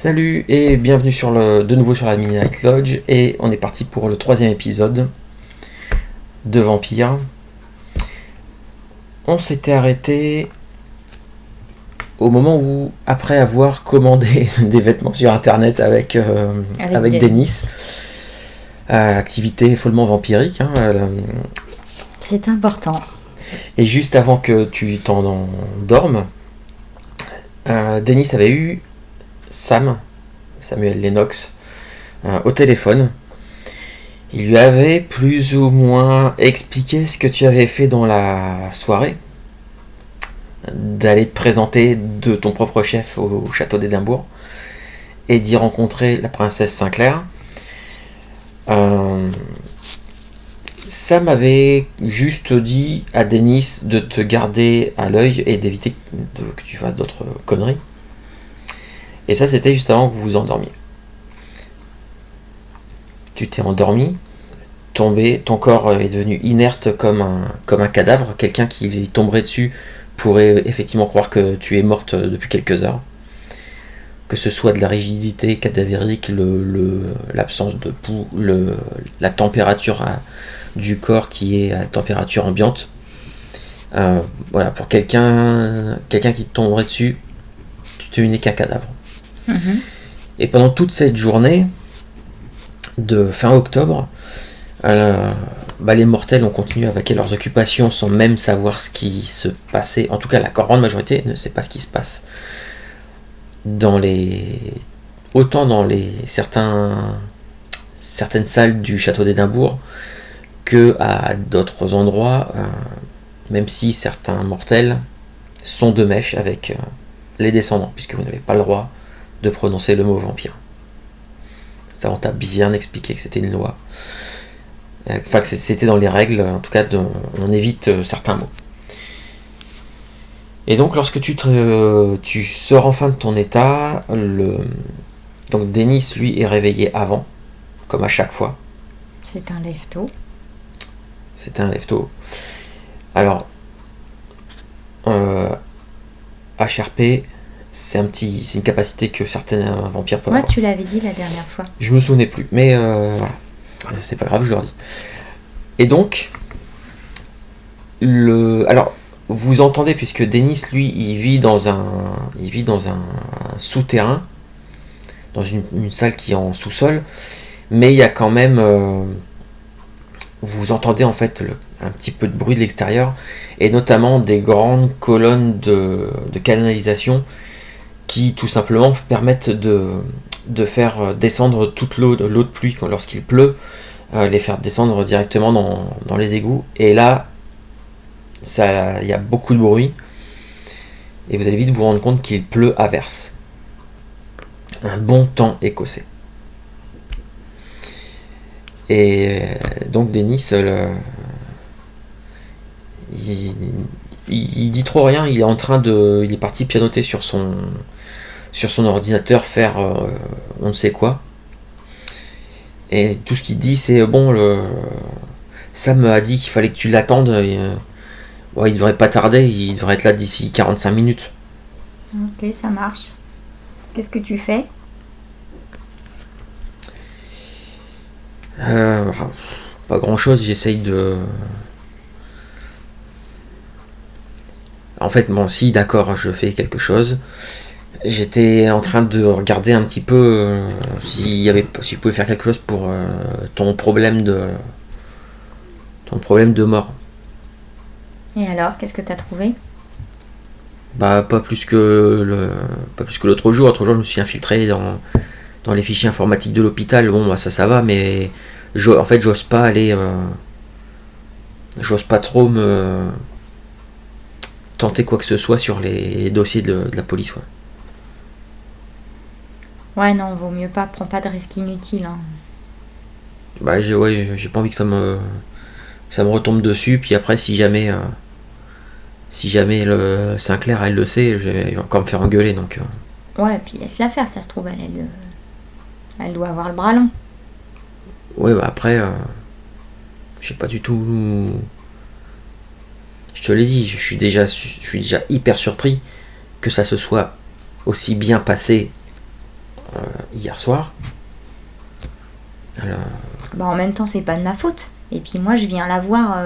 Salut et bienvenue de nouveau sur la Midnight Lodge et on est parti pour le 3e épisode de Vampire. On s'était arrêté au moment où, après avoir commandé des vêtements sur internet avec Denis, activité follement vampirique, c'est important. Et juste avant que tu t'endormes, Denis avait eu Samuel Lennox, au téléphone. Il lui avait plus ou moins expliqué ce que tu avais fait dans la soirée, d'aller te présenter de ton propre chef au château d'Édimbourg et d'y rencontrer la princesse Sinclair. Sam avait juste dit à Denis de te garder à l'œil et d'éviter que tu fasses d'autres conneries. Et ça, c'était juste avant que vous vous endormiez. Tu t'es endormi, tombé, ton corps est devenu inerte comme un cadavre. Quelqu'un qui tomberait dessus pourrait effectivement croire que tu es morte depuis quelques heures. Que ce soit de la rigidité cadavérique, l'absence de pouls, la température du corps qui est à température ambiante. Voilà, pour quelqu'un qui te tomberait dessus, tu n'es qu'un cadavre. Mm-hmm. Et pendant toute cette journée de fin octobre, les mortels ont continué à vaquer leurs occupations sans même savoir ce qui se passait. En tout cas, la grande majorité ne sait pas ce qui se passe autant dans certaines salles du château d'Édimbourg que à d'autres endroits, même si certains mortels sont de mèche avec les descendants, puisque vous n'avez pas le droit de prononcer le mot vampire. Ça, on t'a bien expliqué que c'était une loi. Enfin, que c'était dans les règles, en tout cas, on évite certains mots. Et donc, lorsque tu sors enfin de ton état, donc Denis, lui, est réveillé avant, comme à chaque fois. C'est un lève-tôt. Alors, HRP, c'est une capacité que certains vampires peuvent avoir. Moi, tu l'avais dit la dernière fois. Je me souvenais plus, mais voilà. C'est pas grave, je leur dis. Et donc, alors, vous entendez, puisque Denis, lui, il vit dans un souterrain, dans une salle qui est en sous-sol, mais il y a quand même, vous entendez en fait un petit peu de bruit de l'extérieur, et notamment des grandes colonnes de canalisation qui tout simplement permettent de faire descendre toute l'eau de pluie lorsqu'il pleut, les faire descendre directement dans les égouts. Et là, il y a beaucoup de bruit et vous allez vite vous rendre compte qu'il pleut à verse. Un bon temps écossais. Et donc Denis, il dit trop rien. Il est parti pianoter sur son ordinateur, faire on ne sait quoi. Et tout ce qu'il dit, c'est Sam a dit qu'il fallait que tu l'attendes. Il devrait pas tarder, il devrait être là d'ici 45 minutes. Ok, ça marche. Qu'est-ce que tu fais ? Pas grand chose, j'essaye de... En fait, si, d'accord, je fais quelque chose. J'étais en train de regarder un petit peu si je pouvais faire quelque chose pour ton problème de mort. Et alors, qu'est-ce que t'as trouvé ? Pas plus que l'autre jour. L'autre jour, je me suis infiltré dans les fichiers informatiques de l'hôpital. Ça va, mais en fait, j'ose pas aller... j'ose pas trop me tenter quoi que ce soit sur les dossiers de la police, quoi. Ouais, non, vaut mieux pas, prends pas de risques inutiles. Hein. J'ai pas envie que ça me retombe dessus, puis après, si jamais le Sinclair, elle le sait, je vais encore me faire engueuler, donc... Ouais, puis laisse-la faire, ça se trouve, elle doit avoir le bras long. Ouais, après, je sais pas du tout... Je te l'ai dit, je suis déjà hyper surpris que ça se soit aussi bien passé hier soir. Alors, Bah, en même temps, c'est pas de ma faute. Et puis moi, je viens la voir.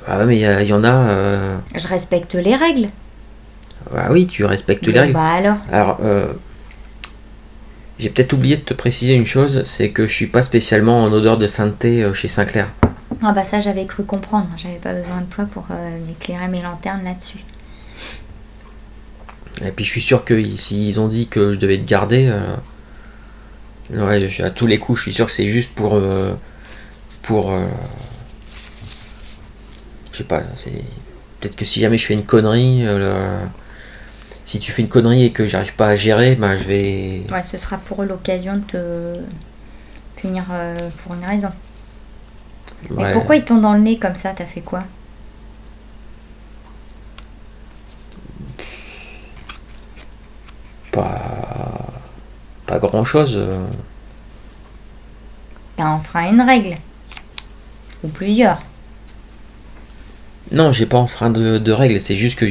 ah ouais, mais il y en a. Je respecte les règles. Ah oui, tu respectes les Bon, règles. bah alors. Alors, j'ai peut-être oublié de te préciser une chose, c'est que je suis pas spécialement en odeur de sainteté chez Sinclair. Ah bah ça, j'avais cru comprendre. J'avais pas besoin de toi pour éclairer mes lanternes là-dessus. Et puis je suis sûr que s'ils ont dit que je devais te garder, ouais, à tous les coups, je suis sûr que c'est juste pour je sais pas, c'est peut-être que si jamais je fais une connerie, si tu fais une connerie et que j'arrive pas à gérer, bah je vais. Ouais, ce sera pour eux l'occasion de te punir pour une raison. Ouais, Mais pourquoi ils t'ont dans le nez comme ça? T'as fait quoi? pas grand chose. T'as enfreint une règle. Ou plusieurs. Non, j'ai pas enfreint de règles, c'est juste que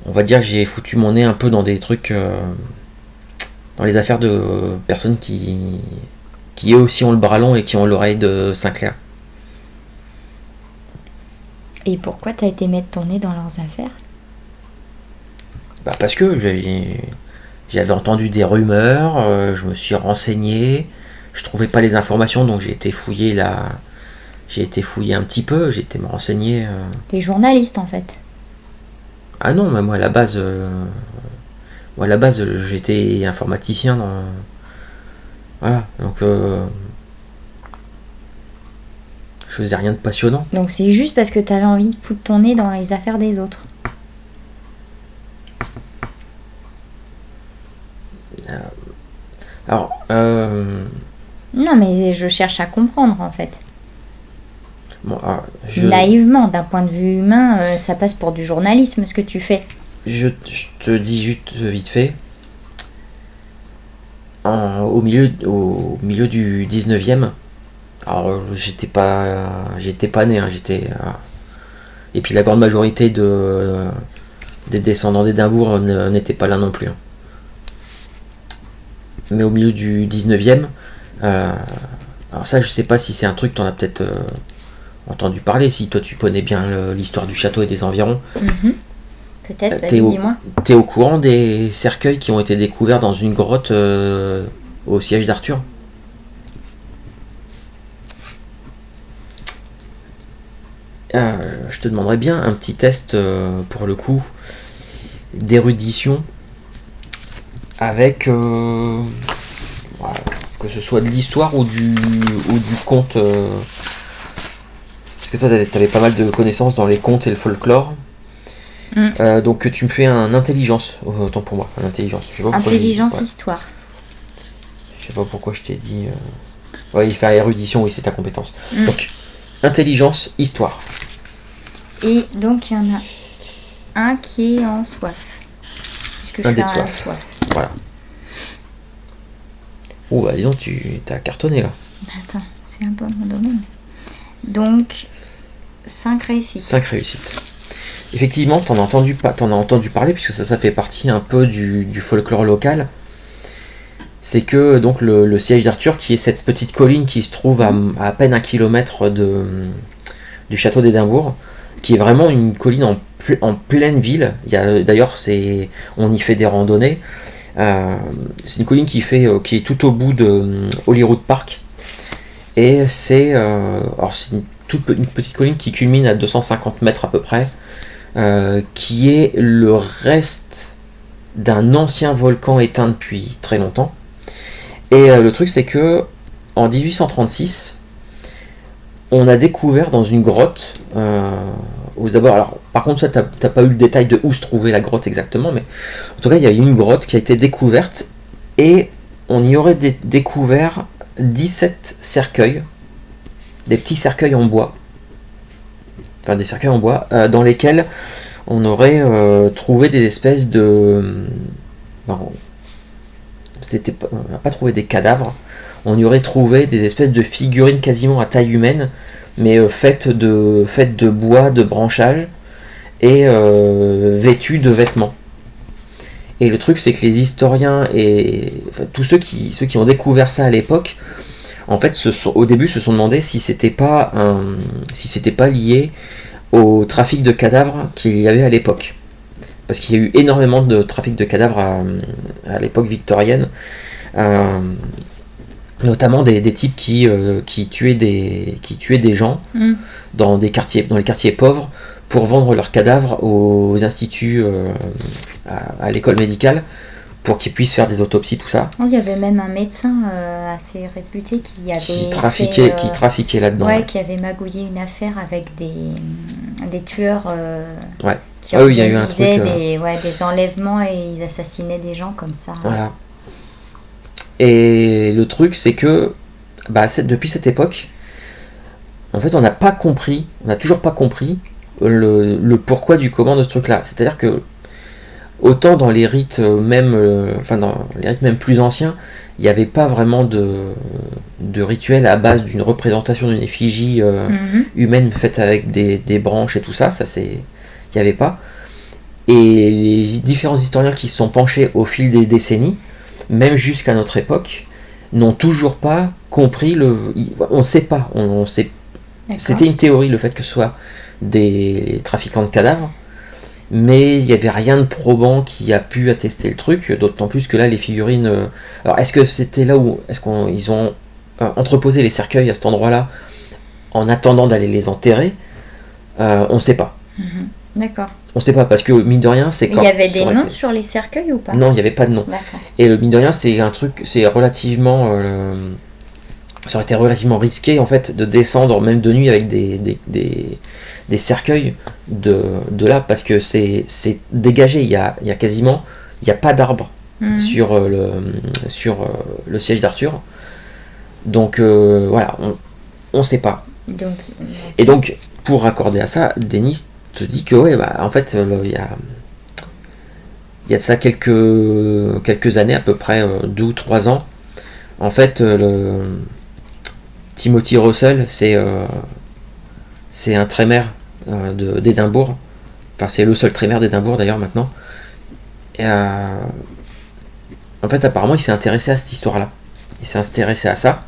on va dire que j'ai foutu mon nez un peu dans des trucs, dans les affaires de personnes qui eux aussi ont le bras long et qui ont l'oreille de Sinclair. Et pourquoi t'as été mettre ton nez dans leurs affaires? Bah parce que j'avais entendu des rumeurs, je me suis renseigné, je trouvais pas les informations, donc j'ai été fouiller un petit peu, j'ai été me renseigner. T'es journaliste en fait. Ah non, mais moi à la base, j'étais informaticien. Voilà, donc je faisais rien de passionnant. Donc c'est juste parce que t'avais envie de foutre ton nez dans les affaires des autres. Alors, Non mais je cherche à comprendre en fait. bon, Naïvement, d'un point de vue humain, ça passe pour du journalisme ce que tu fais. je te dis juste vite fait. Au milieu du 19e, alors j'étais pas né, hein, et puis la grande majorité des descendants d'Édimbourg n'étaient pas là non plus. Hein. Mais au milieu du 19e, alors ça je sais pas si c'est un truc que t'en as peut-être entendu parler, si toi tu connais bien l'histoire du château et des environs. Peut-être, vas-y, dis-moi. T'es au courant des cercueils qui ont été découverts dans une grotte au siège d'Arthur? Je te demanderais bien un petit test pour le coup d'érudition avec que ce soit de l'histoire ou du conte. Parce que toi t'avais pas mal de connaissances dans les contes et le folklore. Donc tu me fais un intelligence, autant pour moi, un intelligence. Je sais pas Intelligence, histoire. Je sais pas pourquoi je t'ai dit. Ouais, il fait érudition, oui, c'est ta compétence. Donc, intelligence, histoire. Et donc il y en a un qui est en soif. Puisque Un je dé suis de en soif. soif. Voilà. Oh, bah dis donc, tu t'as cartonné là. Attends, c'est un peu mon domaine. Donc, 5 réussites. 5 réussites. Effectivement, t'en as entendu parler, puisque ça fait partie un peu du folklore local. C'est que donc le siège d'Arthur, qui est cette petite colline qui se trouve à peine 1 kilomètre du château d'Édimbourg, qui est vraiment une colline en pleine ville. D'ailleurs, on y fait des randonnées. C'est une colline qui est tout au bout de Holyrood Park. Et c'est une petite colline qui culmine à 250 mètres à peu près, qui est le reste d'un ancien volcan éteint depuis très longtemps. Et le truc, c'est que en 1836, on a découvert dans une grotte aux abords. Alors, par contre, ça, t'as pas eu le détail de où se trouvait la grotte exactement, mais en tout cas, il y a eu une grotte qui a été découverte et on y aurait découvert 17 cercueils, des petits cercueils en bois, enfin des cercueils en bois, dans lesquels on aurait trouvé des espèces de. Non, on n'a pas trouvé des cadavres, on y aurait trouvé des espèces de figurines quasiment à taille humaine, mais faites de bois, de branchages, et vêtues de vêtements. Et le truc, c'est que les historiens et enfin, tous ceux qui ont découvert ça à l'époque, en fait, au début, se sont demandé si c'était pas lié au trafic de cadavres qu'il y avait à l'époque. Parce qu'il y a eu énormément de trafic de cadavres à l'époque victorienne, euh, notamment des types qui tuaient des gens dans les quartiers pauvres pour vendre leurs cadavres aux instituts, à l'école médicale, pour qu'ils puissent faire des autopsies, tout ça. Il y avait même un médecin assez réputé qui trafiquait là-dedans. Ouais, qui avait magouillé une affaire avec des tueurs ouais. qui il y a eu un truc, des enlèvements et ils assassinaient des gens comme ça. Voilà. Et le truc, c'est que depuis cette époque, en fait, on n'a toujours pas compris le pourquoi du comment de ce truc-là. C'est-à-dire que autant dans les rites dans les rites même plus anciens, il n'y avait pas vraiment de rituel à base d'une représentation d'une effigie humaine faite avec des branches et tout ça. Il n'y avait pas. Et les différents historiens qui se sont penchés au fil des décennies, même jusqu'à notre époque, n'ont toujours pas compris on ne sait pas. C'était une théorie, le fait que ce soit des trafiquants de cadavres, mais il n'y avait rien de probant qui a pu attester le truc, d'autant plus que là, les figurines... alors, est-ce que c'était là où... Est-ce qu'ils ont entreposé les cercueils à cet endroit-là en attendant d'aller les enterrer? On ne sait pas. D'accord. On ne sait pas, parce que mine de rien, c'est quand... Il y avait des noms sur les cercueils ou pas? Non, il n'y avait pas de nom. D'accord. Et le mine de rien, c'est un truc... C'est relativement... ça aurait été relativement risqué, en fait, de descendre, même de nuit, avec des cercueils de là, parce que c'est dégagé. Il y a quasiment... Il n'y a pas d'arbre sur le siège d'Arthur. Donc, voilà, on ne sait pas. Et donc, pour raccorder à ça, Denis te dit que, en fait, il y a de ça quelques années, à peu près 2 ou 3 ans, en fait, Timothy Russell, c'est un trémère d'Édimbourg. Enfin, c'est le seul trémère d'Édimbourg d'ailleurs maintenant. Et, en fait, apparemment, il s'est intéressé à cette histoire-là. Il s'est intéressé à ça.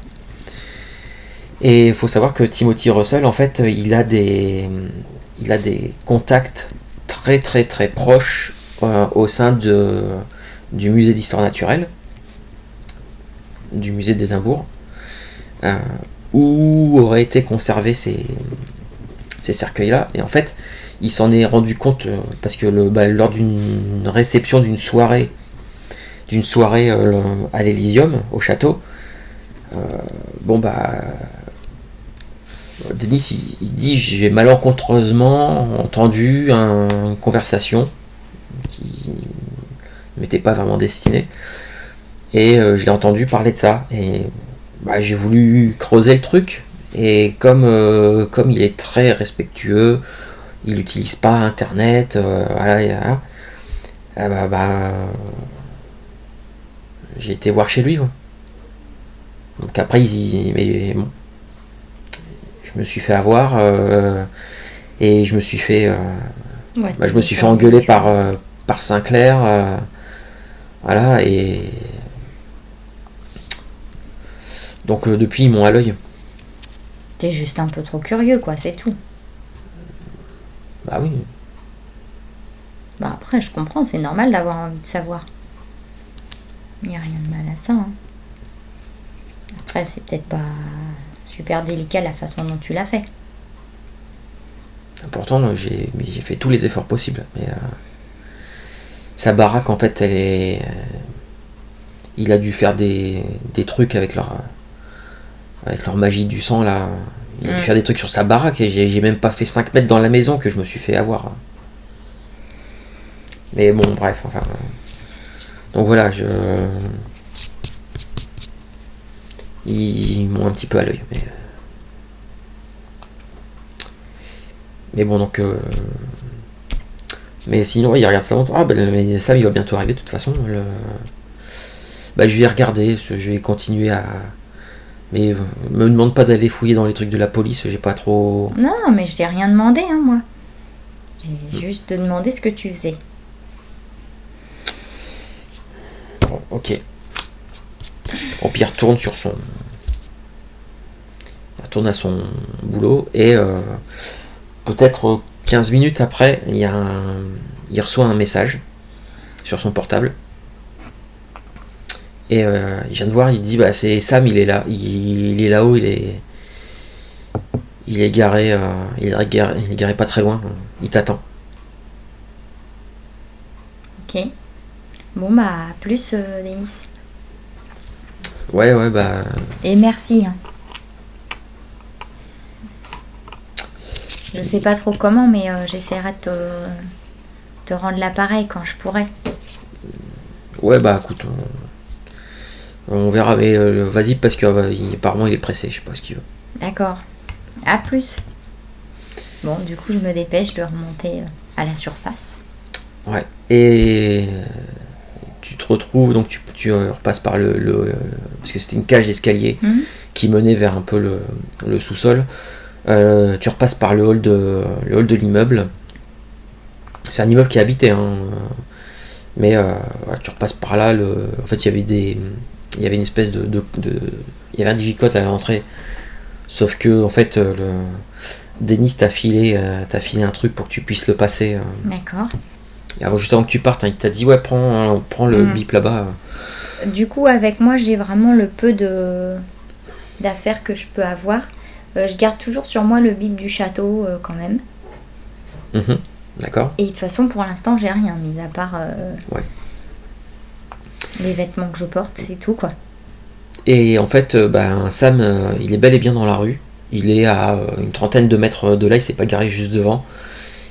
Et il faut savoir que Timothy Russell, en fait, il a des contacts très très très proches au sein du musée d'histoire naturelle, du musée d'Édimbourg, où auraient été conservés ces cercueils-là. Et en fait, il s'en est rendu compte parce que lors d'une réception d'une soirée à l'Elysium, au château, Denis il dit: j'ai malencontreusement entendu une conversation qui ne m'était pas vraiment destinée, et je l'ai entendu parler de ça, et j'ai voulu creuser le truc, et comme il est très respectueux, il n'utilise pas internet, j'ai été voir chez lui, quoi. Donc après mais bon, je me suis fait avoir, et je me suis fait engueuler par Sinclair, voilà, et donc depuis ils m'ont à l'œil. T'es juste un peu trop curieux, quoi, c'est tout. Bah oui. Après, je comprends, c'est normal d'avoir envie de savoir. Il n'y a rien de mal à ça, hein. Après, c'est peut-être pas super délicat la façon dont tu l'as fait. Pourtant, j'ai fait tous les efforts possibles. Mais sa baraque, en fait, il a dû faire des trucs avec leur magie du sang, là. Il a dû faire des trucs sur sa baraque, et j'ai même pas fait 5 mètres dans la maison que je me suis fait avoir. Mais bon, bref, enfin... Donc voilà, ils m'ont un petit peu à l'œil. Mais bon, donc... Mais sinon, il regarde ça longtemps. Mais Sam, il va bientôt arriver, de toute façon. Je vais regarder, je vais continuer à... Mais me demande pas d'aller fouiller dans les trucs de la police, j'ai pas trop... Non, mais je t'ai rien demandé, hein, moi. J'ai juste demandé ce que tu faisais. Bon, ok. Bon, puis il retourne à son boulot et peut-être 15 minutes après, il reçoit un message sur son portable. Et il vient de voir, il dit bah c'est Sam, il est là, il est là-haut, il est garé, il est garé pas très loin, il t'attend. Ok. Bon bah à plus Denis. Ouais bah Et merci. Hein. Je sais pas trop comment, mais j'essaierai de te rendre l'appareil quand je pourrai. ouais bah écoute, on verra, mais vas-y parce que apparemment il est pressé, je sais pas ce qu'il veut. D'accord. À plus. Bon, du coup je me dépêche de remonter à la surface. Ouais. Et tu te retrouves, donc tu repasses par parce que c'était une cage d'escalier qui menait vers un peu le sous-sol. Tu repasses par le hall de l'immeuble. C'est un immeuble qui est habité, hein, mais tu repasses par là. En fait, il y avait une espèce il y avait un digicote à l'entrée, sauf que en fait, Denis t'a filé un truc pour que tu puisses le passer. D'accord. Et alors, juste avant que tu partes, hein, il t'a dit ouais, prends le bip là-bas. Du coup, avec moi, j'ai vraiment le peu d'affaires que je peux avoir. Je garde toujours sur moi le bip du château quand même. D'accord. Et de toute façon, pour l'instant, j'ai rien, mis à part Ouais. les vêtements que je porte, c'est tout quoi. Et en fait, Sam, il est bel et bien dans la rue. Il est à une trentaine de mètres de là, il s'est pas garé juste devant.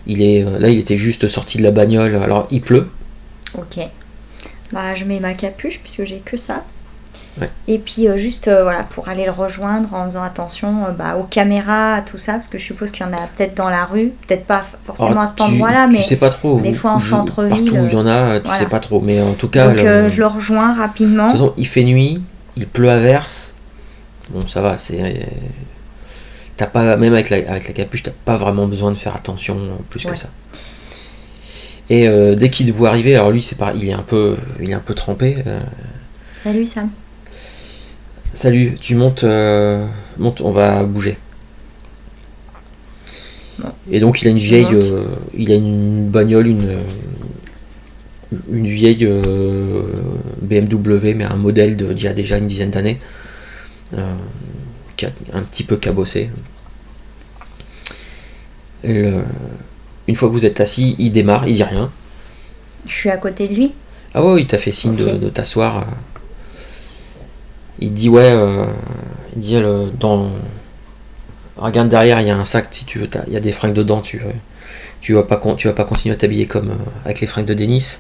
Il était juste sorti de la bagnole. Alors, il pleut. Ok. Bah, je mets ma capuche puisque j'ai que ça. Ouais. Et puis juste voilà, pour aller le rejoindre en faisant attention aux caméras, à tout ça, parce que je suppose qu'il y en a peut-être dans la rue, peut-être pas forcément à cet endroit-là, mais tu sais pas trop, des fois en centre-ville. Partout où il y en a, tu voilà. sais pas trop. Mais en tout cas, donc je le rejoins rapidement. De toute façon, il fait nuit, il pleut à verse. Bon, ça va, t'as pas, même avec la capuche, t'as pas vraiment besoin de faire attention plus que ça. Et dès qu'il te voit arriver, alors lui, c'est pareil, il est un peu trempé. Salut Sam. Salut, tu montes, on va bouger. Bon. Et donc il a une vieille, il a une bagnole, une vieille BMW, mais un modèle d'il y a déjà une dizaine d'années, qui a un petit peu cabossé. Une fois que vous êtes assis, il démarre, il dit rien. Je suis à côté de lui. Ah ouais, il t'a fait signe de t'asseoir. Il dit regarde derrière, il y a un sac si tu veux, il y a des fringues dedans, tu vas pas continuer à t'habiller comme avec les fringues de Denis.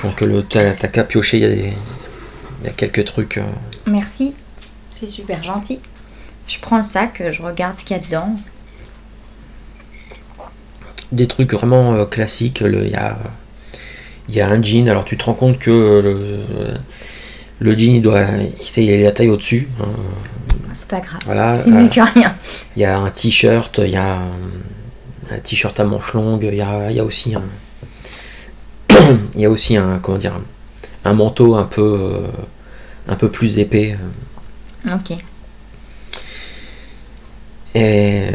Donc t'as qu'à piocher, il y a quelques trucs. Merci, c'est super gentil. Je prends le sac, je regarde ce qu'il y a dedans. Des trucs vraiment classiques. Il y a un jean, alors tu te rends compte que le jean, il a la taille au-dessus. C'est pas grave, voilà, c'est mieux que rien. Il y a un t-shirt, il y a un t-shirt à manches longues, il y a aussi un comment dire, un manteau un peu plus épais. Ok. Et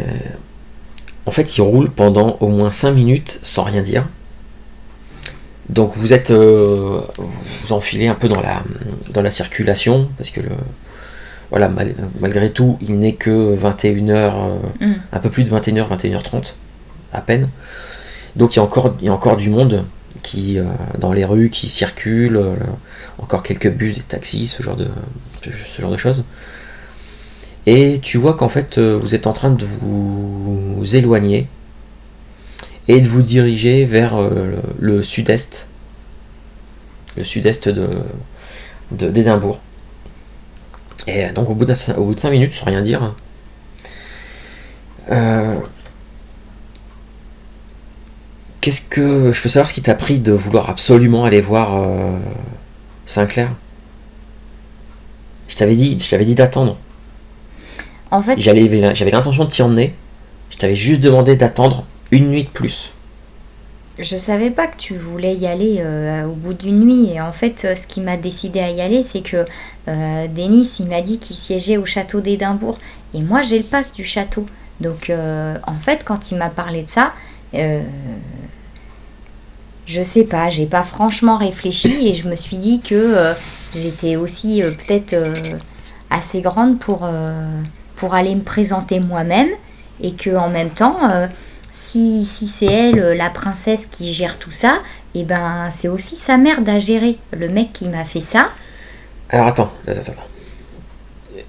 en fait, il roule pendant au moins 5 minutes sans rien dire. Donc vous enfilez un peu dans la circulation, parce que voilà, malgré tout, il n'est que 21h, un peu plus de 21h, 21h30, à peine. Donc il y a encore du monde qui dans les rues qui circulent, encore quelques bus, des taxis, ce genre de choses. Et tu vois qu'en fait vous êtes en train de vous éloigner et de vous diriger vers le sud-est d'Édimbourg. Et donc au bout de 5 minutes, sans rien dire, qu'est-ce que je peux savoir, ce qui t'a pris de vouloir absolument aller voir Sinclair? Je t'avais dit d'attendre. En fait, j'avais l'intention de t'y emmener. Je t'avais juste demandé d'attendre une nuit de plus. Je savais pas que tu voulais y aller au bout d'une nuit. Et en fait, ce qui m'a décidé à y aller, c'est que Denis, il m'a dit qu'il siégeait au château d'Édimbourg. Et moi, j'ai le pass du château. Donc, en fait, quand il m'a parlé de ça, je sais pas, j'ai pas franchement réfléchi. Et je me suis dit que j'étais aussi peut-être assez grande pour aller me présenter moi-même. Et que en même temps... si c'est elle, la princesse, qui gère tout ça, et ben c'est aussi sa merde à gérer. Le mec qui m'a fait ça. Alors attends.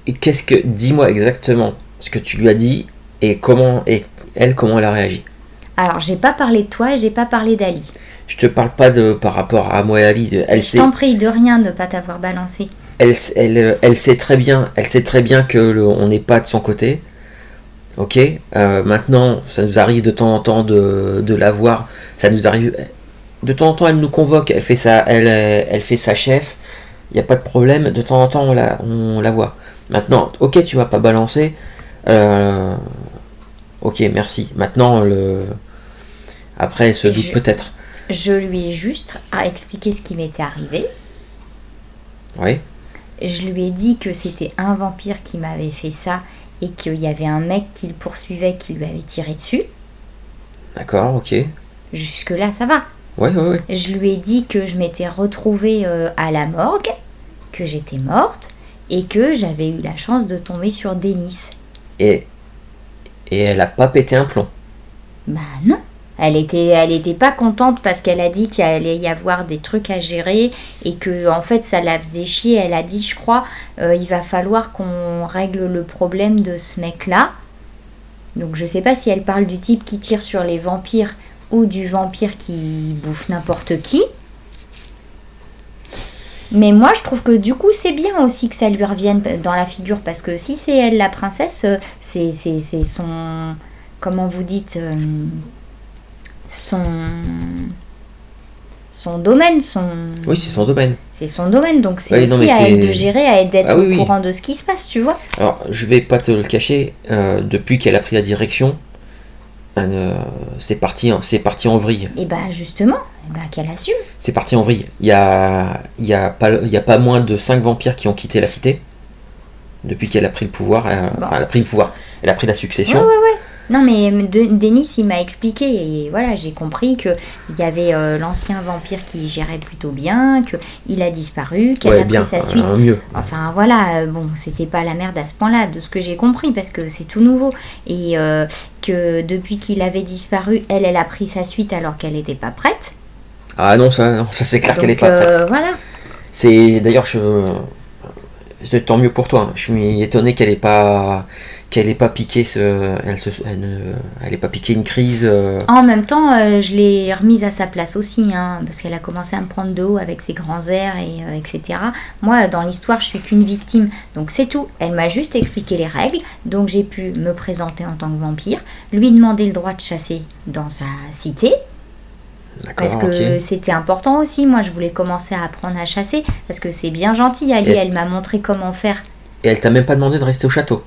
Et dis-moi exactement ce que tu lui as dit et comment elle a réagi. Alors j'ai pas parlé de toi et j'ai pas parlé d'Ali. Je te parle pas par rapport à moi et Ali. Je t'en prie de rien de pas t'avoir balancé. Elle sait très bien que on n'est pas de son côté. Ok, maintenant, ça nous arrive de temps en temps de la voir. Ça nous arrive de temps en temps, elle nous convoque, elle fait sa chef. Il n'y a pas de problème. De temps en temps, on la voit. Maintenant, ok, tu m'as pas balancé. Ok, merci. Maintenant, après, elle se doute peut-être. Je lui ai juste expliqué ce qui m'était arrivé. Oui. Je lui ai dit que c'était un vampire qui m'avait fait ça. Et qu'il y avait un mec qui le poursuivait, qui lui avait tiré dessus. D'accord, ok. Jusque-là, ça va. Ouais. Je lui ai dit que je m'étais retrouvée à la morgue, que j'étais morte, et que j'avais eu la chance de tomber sur Denis. Et elle a pas pété un plomb? Bah non. Elle était pas contente parce qu'elle a dit qu'il allait y avoir des trucs à gérer et que en fait ça la faisait chier. Elle a dit, je crois, il va falloir qu'on règle le problème de ce mec-là. Donc je sais pas si elle parle du type qui tire sur les vampires ou du vampire qui bouffe n'importe qui. Mais moi je trouve que du coup c'est bien aussi que ça lui revienne dans la figure parce que si c'est elle la princesse, c'est son... Comment vous dites son domaine, Oui, c'est son domaine. C'est son domaine, donc c'est aussi à elle de gérer, à elle d'être au courant de ce qui se passe, tu vois. Alors, je vais pas te le cacher, depuis qu'elle a pris la direction, c'est parti en vrille. Et bah justement, qu'elle assume. C'est parti en vrille. Il y a pas moins de 5 vampires qui ont quitté la cité depuis qu'elle a pris le pouvoir. Enfin, elle a pris le pouvoir. Elle a pris la succession. Ouais. Non mais Denis il m'a expliqué et voilà j'ai compris que il y avait l'ancien vampire qui gérait plutôt bien, que il a disparu, qu'elle a pris sa suite. Mieux. Enfin voilà, bon c'était pas la merde à ce point-là de ce que j'ai compris parce que c'est tout nouveau et que depuis qu'il avait disparu, elle a pris sa suite alors qu'elle n'était pas prête. Ah non ça c'est clair qu'elle n'est pas prête. Voilà. C'est d'ailleurs tant mieux pour toi. Je suis étonné qu'elle ait pas piqué elle ait pas piqué une crise. En même temps, je l'ai remise à sa place aussi, parce qu'elle a commencé à me prendre de haut avec ses grands airs etc. Moi, dans l'histoire, je suis qu'une victime, donc c'est tout. Elle m'a juste expliqué les règles, donc j'ai pu me présenter en tant que vampire, lui demander le droit de chasser dans sa cité. Parce que c'était important aussi. Moi, je voulais commencer à apprendre à chasser parce que c'est bien gentil. Ali, elle m'a montré comment faire. Et elle t'a même pas demandé de rester au château?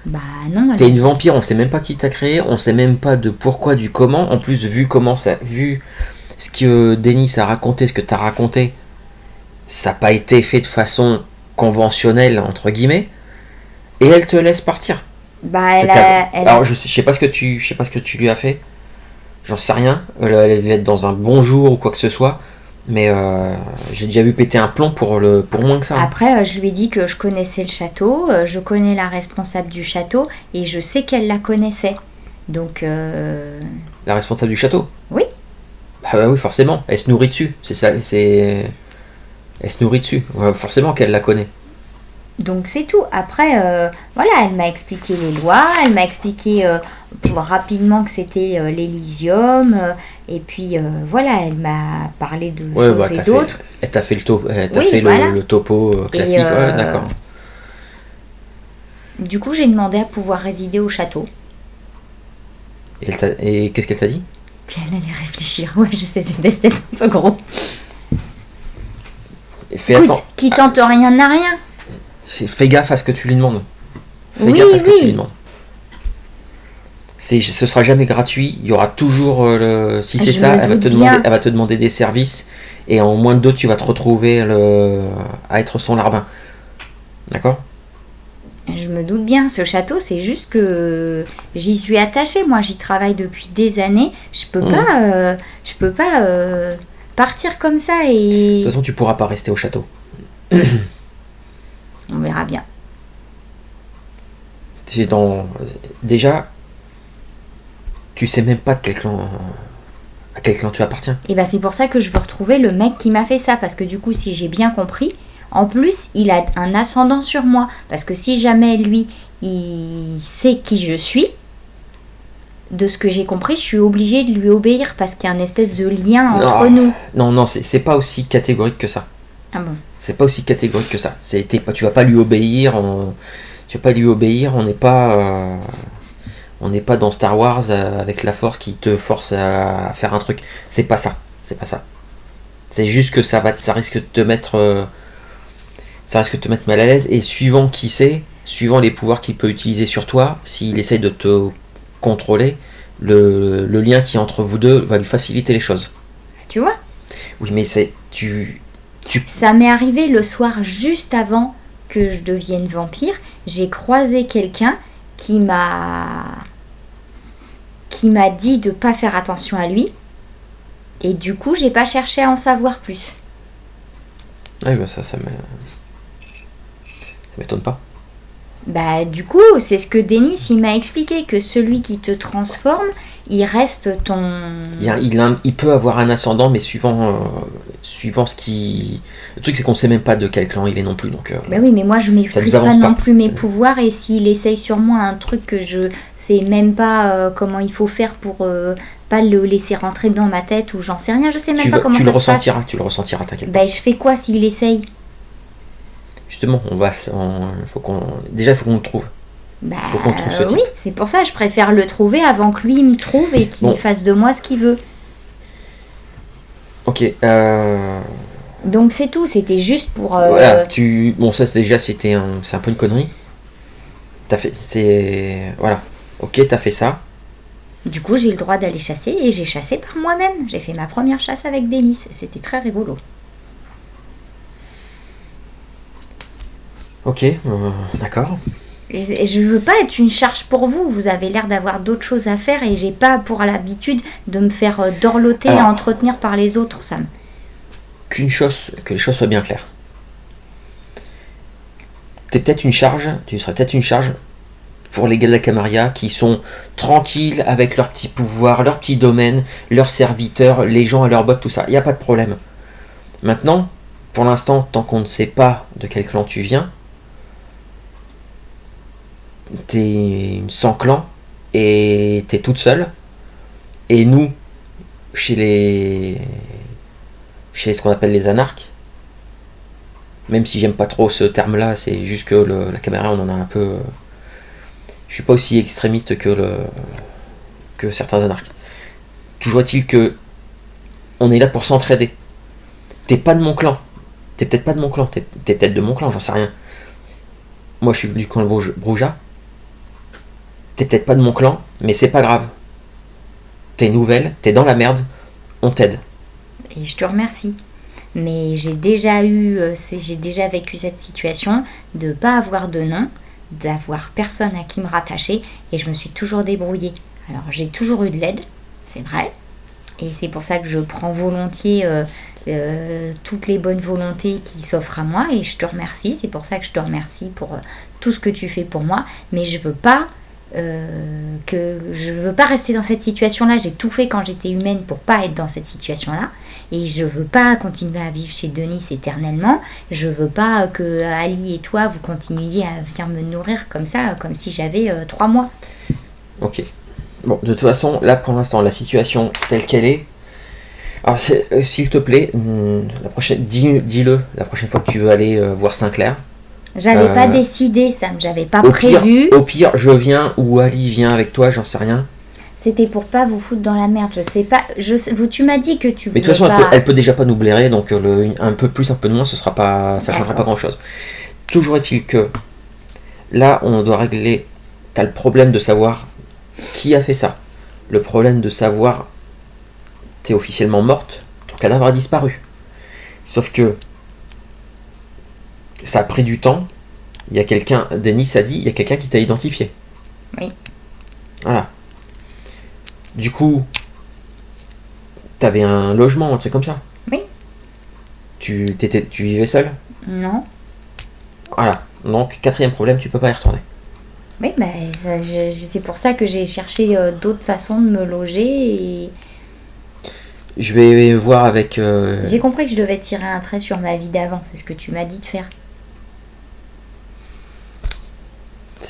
Bah non. T'es une vampire, on sait même pas qui t'a créé, on sait même pas de pourquoi, du comment. En plus, vu ce que Denis a raconté, ce que t'as raconté, ça n'a pas été fait de façon conventionnelle entre guillemets. Et elle te laisse partir. Bah alors je sais pas ce que tu lui as fait. J'en sais rien, elle devait être dans un bon jour ou quoi que ce soit, mais j'ai déjà vu péter un plomb pour moins que ça. Après, je lui ai dit que je connaissais le château, je connais la responsable du château, et je sais qu'elle la connaissait. Donc... La responsable du château? Oui. Bah oui, forcément, elle se nourrit dessus, c'est ça, elle se nourrit dessus, forcément qu'elle la connaît. Donc c'est tout. Après, voilà, elle m'a expliqué les lois, elle m'a expliqué rapidement que c'était l'Elysium, et puis voilà, elle m'a parlé de choses et d'autres. Elle t'a fait le topo classique, d'accord. Du coup, j'ai demandé à pouvoir résider au château. Et qu'est-ce qu'elle t'a dit? Puis elle allait réfléchir. Ouais, je sais, c'était peut-être un peu gros. Écoute, qui tente rien n'a rien. Fais gaffe à ce que tu lui demandes. Fais gaffe à ce que tu lui demandes. ce sera jamais gratuit. Il y aura toujours si c'est Je ça, me elle doute bien. va te demander des services et en moins de deux, tu vas te retrouver à être son larbin. D'accord? Je me doute bien, ce château, c'est juste que j'y suis attachée. Moi, j'y travaille depuis des années. Je peux pas partir comme ça De et toute façon, tu pourras pas rester au château. on verra bien. C'est dans déjà, tu sais même pas de quel clan à quel clan tu appartiens. Et ben c'est pour ça que je veux retrouver le mec qui m'a fait ça, parce que du coup, si j'ai bien compris, en plus, il a un ascendant sur moi, parce que si jamais lui, il sait qui je suis, de ce que j'ai compris, je suis obligée de lui obéir parce qu'il y a une espèce de lien entre nous. Non, c'est pas aussi catégorique que ça. Ah bon? C'est pas aussi catégorique que ça. Tu vas pas lui obéir. Tu vas pas lui obéir. On n'est pas dans Star Wars avec la Force qui te force à faire un truc. C'est pas ça. C'est pas ça. C'est juste que ça risque de te mettre, ça risque de te mettre mal à l'aise. Et suivant qui c'est, suivant les pouvoirs qu'il peut utiliser sur toi, s'il essaye de te contrôler, le lien qui est entre vous deux va lui faciliter les choses. Tu vois? Oui, mais tu Ça m'est arrivé le soir juste avant que je devienne vampire. J'ai croisé quelqu'un qui m'a dit de pas faire attention à lui. Et du coup, j'ai pas cherché à en savoir plus. Oui, bah ça m'étonne pas. Bah du coup, c'est ce que Denis il m'a expliqué, que celui qui te transforme, il reste ton... Il peut avoir un ascendant, mais suivant ce qui... Le truc, c'est qu'on sait même pas de quel clan il est non plus. Donc, Bah oui, mais moi je maîtrise pas avance non pas. plus mes pouvoirs, et s'il essaye sur moi un truc que je sais même pas comment il faut faire pour pas le laisser rentrer dans ma tête, ou j'en sais rien, je sais même pas comment ça se passe. Tu le ressentiras, t'inquiète pas. Bah je fais quoi s'il essaye? Justement, déjà, il faut qu'on le trouve. Bah Faut qu'on trouve ce type. oui, c'est pour ça, je préfère le trouver avant que lui me trouve et qu'il fasse de moi ce qu'il veut. Ok, Donc c'est tout, c'était juste pour... voilà, bon, ça, c'est un peu une connerie. Voilà. Ok, t'as fait ça. Du coup, j'ai le droit d'aller chasser, et j'ai chassé par moi-même. J'ai fait ma première chasse avec Denis, c'était très rigolo. Ok, d'accord. Je veux pas être une charge pour vous. Vous avez l'air d'avoir d'autres choses à faire, et j'ai pas pour l'habitude de me faire dorloter et entretenir par les autres, Sam. Que les choses soient bien claires. Tu serais peut-être une charge pour les gars de la Camarilla qui sont tranquilles avec leurs petits pouvoirs, leurs petits domaines, leurs serviteurs, les gens à leur botte, tout ça. Il n'y a pas de problème. Maintenant, pour l'instant, tant qu'on ne sait pas de quel clan tu viens, t'es une sans clan et t'es toute seule. Et nous, chez ce qu'on appelle les anarques, même si j'aime pas trop ce terme-là, c'est juste que la Camarilla, on en a un peu... Je suis pas aussi extrémiste que certains anarques. Toujours est-il que on est là pour s'entraider. T'es pas de mon clan. T'es peut-être pas de mon clan. T'es peut-être de mon clan, j'en sais rien. Moi, je suis du clan Brouja. T'es peut-être pas de mon clan, mais c'est pas grave. T'es nouvelle, t'es dans la merde, on t'aide. Et je te remercie. Mais j'ai déjà vécu cette situation de pas avoir de nom, d'avoir personne à qui me rattacher, et je me suis toujours débrouillée. Alors j'ai toujours eu de l'aide, c'est vrai, et c'est pour ça que je prends volontiers toutes les bonnes volontés qui s'offrent à moi, et je te remercie. C'est pour ça que je te remercie pour tout ce que tu fais pour moi, mais je veux pas rester dans cette situation-là. J'ai tout fait quand j'étais humaine pour pas être dans cette situation-là, et je veux pas continuer à vivre chez Denis éternellement. Je veux pas que Ali et toi vous continuiez à venir me nourrir comme ça, comme si j'avais 3 mois. Ok. Bon, de toute façon, là pour l'instant, la situation telle qu'elle est. Alors, s'il te plaît, dis-le la prochaine fois que tu veux aller voir Sinclair. J'avais pas décidé, Sam, j'avais pas prévu. Au pire, je viens ou Ali vient avec toi, j'en sais rien. C'était pour pas vous foutre dans la merde, je sais pas. Tu m'as dit que tu voulais. Mais de toute façon, elle peut déjà pas nous blairer, donc un peu plus, un peu de moins, ça changera pas grand chose. Toujours est-il que là, on doit régler. T'as le problème de savoir qui a fait ça. Le problème de savoir, t'es officiellement morte, ton cadavre a disparu. Sauf que ça a pris du temps. Il y a quelqu'un, Denis a dit, il y a quelqu'un qui t'a identifié. Oui. Voilà. Du coup, t'avais un logement, un truc comme ça. Oui. Tu vivais seul. Non. Voilà. Donc, quatrième problème, tu peux pas y retourner. Oui, c'est pour ça que j'ai cherché d'autres façons de me loger et Je vais voir avec. j'ai compris que je devais tirer un trait sur ma vie d'avant. C'est ce que tu m'as dit de faire.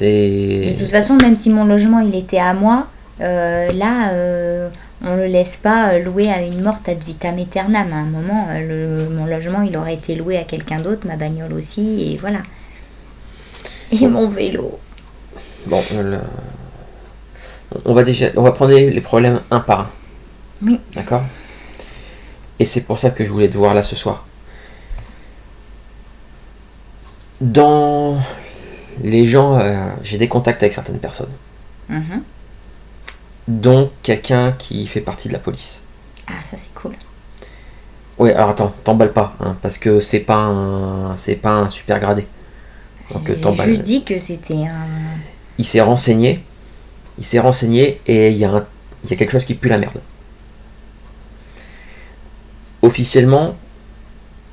De toute façon, même si mon logement il était à moi, on le laisse pas louer à une morte ad vitam aeternam. À un moment, mon logement il aurait été loué à quelqu'un d'autre, ma bagnole aussi, et voilà. Et mon vélo. Bon, on va prendre les problèmes un par un. Oui. D'accord. Et c'est pour ça que je voulais te voir là ce soir. Dans les gens, j'ai des contacts avec certaines personnes. Mhm. Dont quelqu'un qui fait partie de la police. Ah, ça c'est cool. Oui, alors attends, t'emballes pas, hein, parce que c'est pas un super gradé. Donc J'ai juste dit que c'était un... Il s'est renseigné et il y a quelque chose qui pue la merde. Officiellement,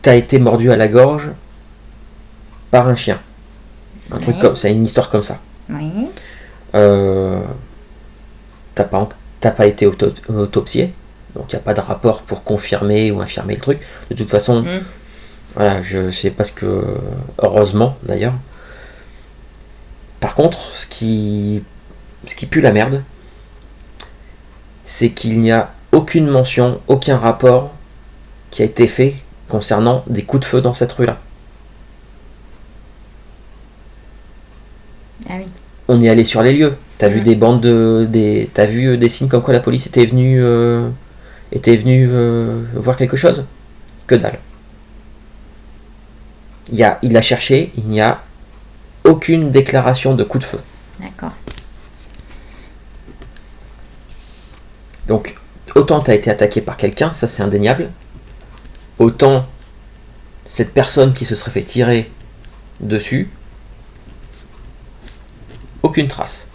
t'as été mordu à la gorge par un chien. Un truc comme ça, une histoire comme ça. Oui. T'as pas été autopsié, donc il n'y a pas de rapport pour confirmer ou infirmer le truc. De toute façon, voilà, je sais pas ce que... Heureusement, d'ailleurs. Par contre, ce qui pue la merde, c'est qu'il n'y a aucune mention, aucun rapport qui a été fait concernant des coups de feu dans cette rue-là. Ah oui. On est allé sur les lieux. T'as vu des bandes t'as vu des signes comme quoi la police était venue voir quelque chose? Que dalle. Il a cherché, il n'y a aucune déclaration de coup de feu. D'accord. Donc, autant t'as été attaqué par quelqu'un, ça c'est indéniable. Autant cette personne qui se serait fait tirer dessus, aucune trace.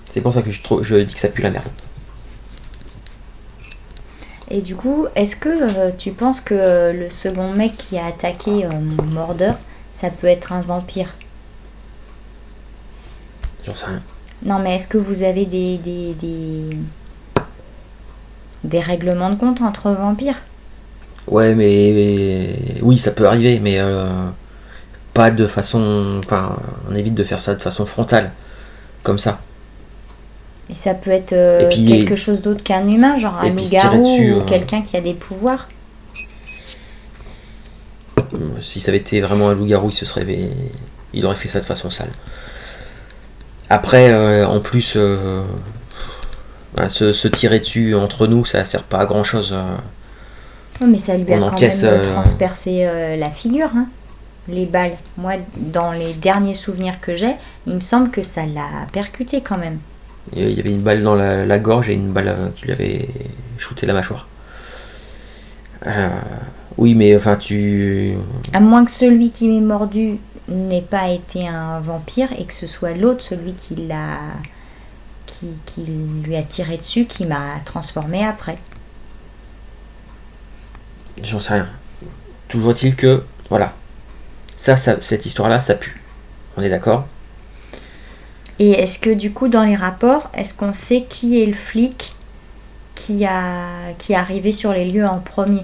C'est pour ça que je dis que ça pue la merde. Et du coup, est-ce que tu penses que le second mec qui a attaqué mon mordeur, ça peut être un vampire? J'en sais rien. Non, mais est-ce que vous avez des règlements de compte entre vampires? Ouais, mais oui, ça peut arriver, mais pas de façon... Enfin, on évite de faire ça de façon frontale, comme ça. Et ça peut être puis, quelque chose d'autre qu'un humain, genre un loup-garou ou quelqu'un qui a des pouvoirs? Si ça avait été vraiment un loup-garou, il aurait fait ça de façon sale. Après, en plus, se tirer dessus entre nous, ça sert pas à grand chose. Oui, mais ça lui a quand même transpercé la figure, hein, les balles. Moi, dans les derniers souvenirs que j'ai, il me semble que ça l'a percuté quand même. Il y avait une balle dans la gorge et une balle qui lui avait shooté la mâchoire. Oui, mais enfin, à moins que celui qui m'ait mordu n'ait pas été un vampire et que ce soit l'autre, celui qui lui a tiré dessus, qui m'a transformé après. J'en sais rien. Toujours est-il que, voilà, cette histoire-là, ça pue. On est d'accord? Et est-ce que du coup, dans les rapports, est-ce qu'on sait qui est le flic qui est arrivé sur les lieux en premier?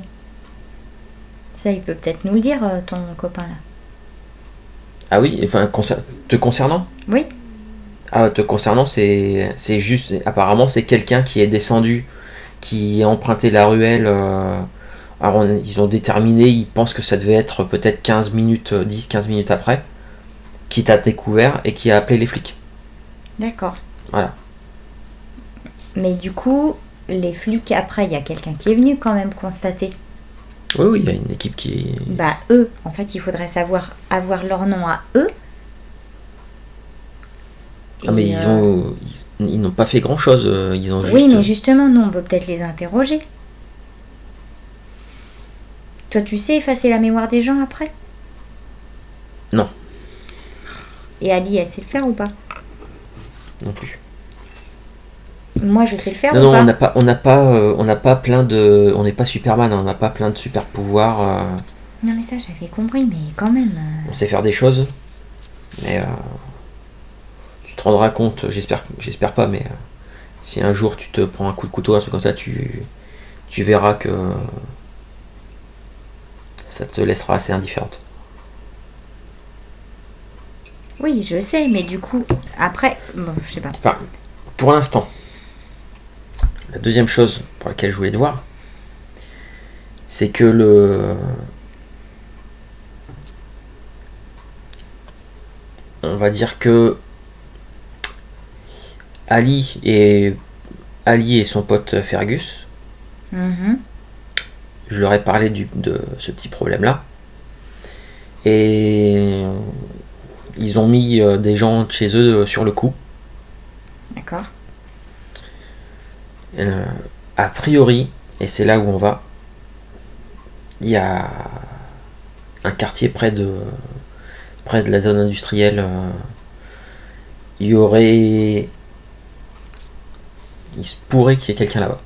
Ça, il peut peut-être nous le dire, ton copain là. Ah oui, enfin, te concernant? Oui. Ah, te concernant, c'est juste, apparemment, c'est quelqu'un qui est descendu, qui a emprunté la ruelle. Alors, ils ont déterminé, ils pensent que ça devait être peut-être 10-15 minutes après, qui t'a découvert et qui a appelé les flics. D'accord. Voilà. Mais du coup, les flics, après, il y a quelqu'un qui est venu quand même constater. Oui, il y a une équipe qui... Bah, eux, en fait, il faudrait avoir leur nom à eux. Ah, mais ils n'ont pas fait grand-chose. Ils ont juste... Oui, mais justement, nous, on peut peut-être les interroger. Toi, tu sais effacer la mémoire des gens après? Non, Et Ali, elle sait le faire ou pas? non plus. Moi, je sais le faire Non, ou non, pas? on n'a pas plein de... On n'est pas Superman, hein, on n'a pas plein de super pouvoirs. Non, mais ça, j'avais compris, mais quand même. On sait faire des choses, mais tu te rendras compte, j'espère pas, mais si un jour tu te prends un coup de couteau, un truc comme ça, tu verras que ça te laissera assez indifférente. Oui, je sais, mais du coup, après, bon, je sais pas. Enfin, pour l'instant, la deuxième chose pour laquelle je voulais te voir, c'est que on va dire que Ali et son pote Fergus, Mhm. je leur ai parlé de ce petit problème-là. Et ils ont mis des gens de chez eux sur le coup. D'accord. Euh, a priori, et c'est là où on va, il y a un quartier près de la zone industrielle. Il y aurait. Il se pourrait qu'il y ait quelqu'un là-bas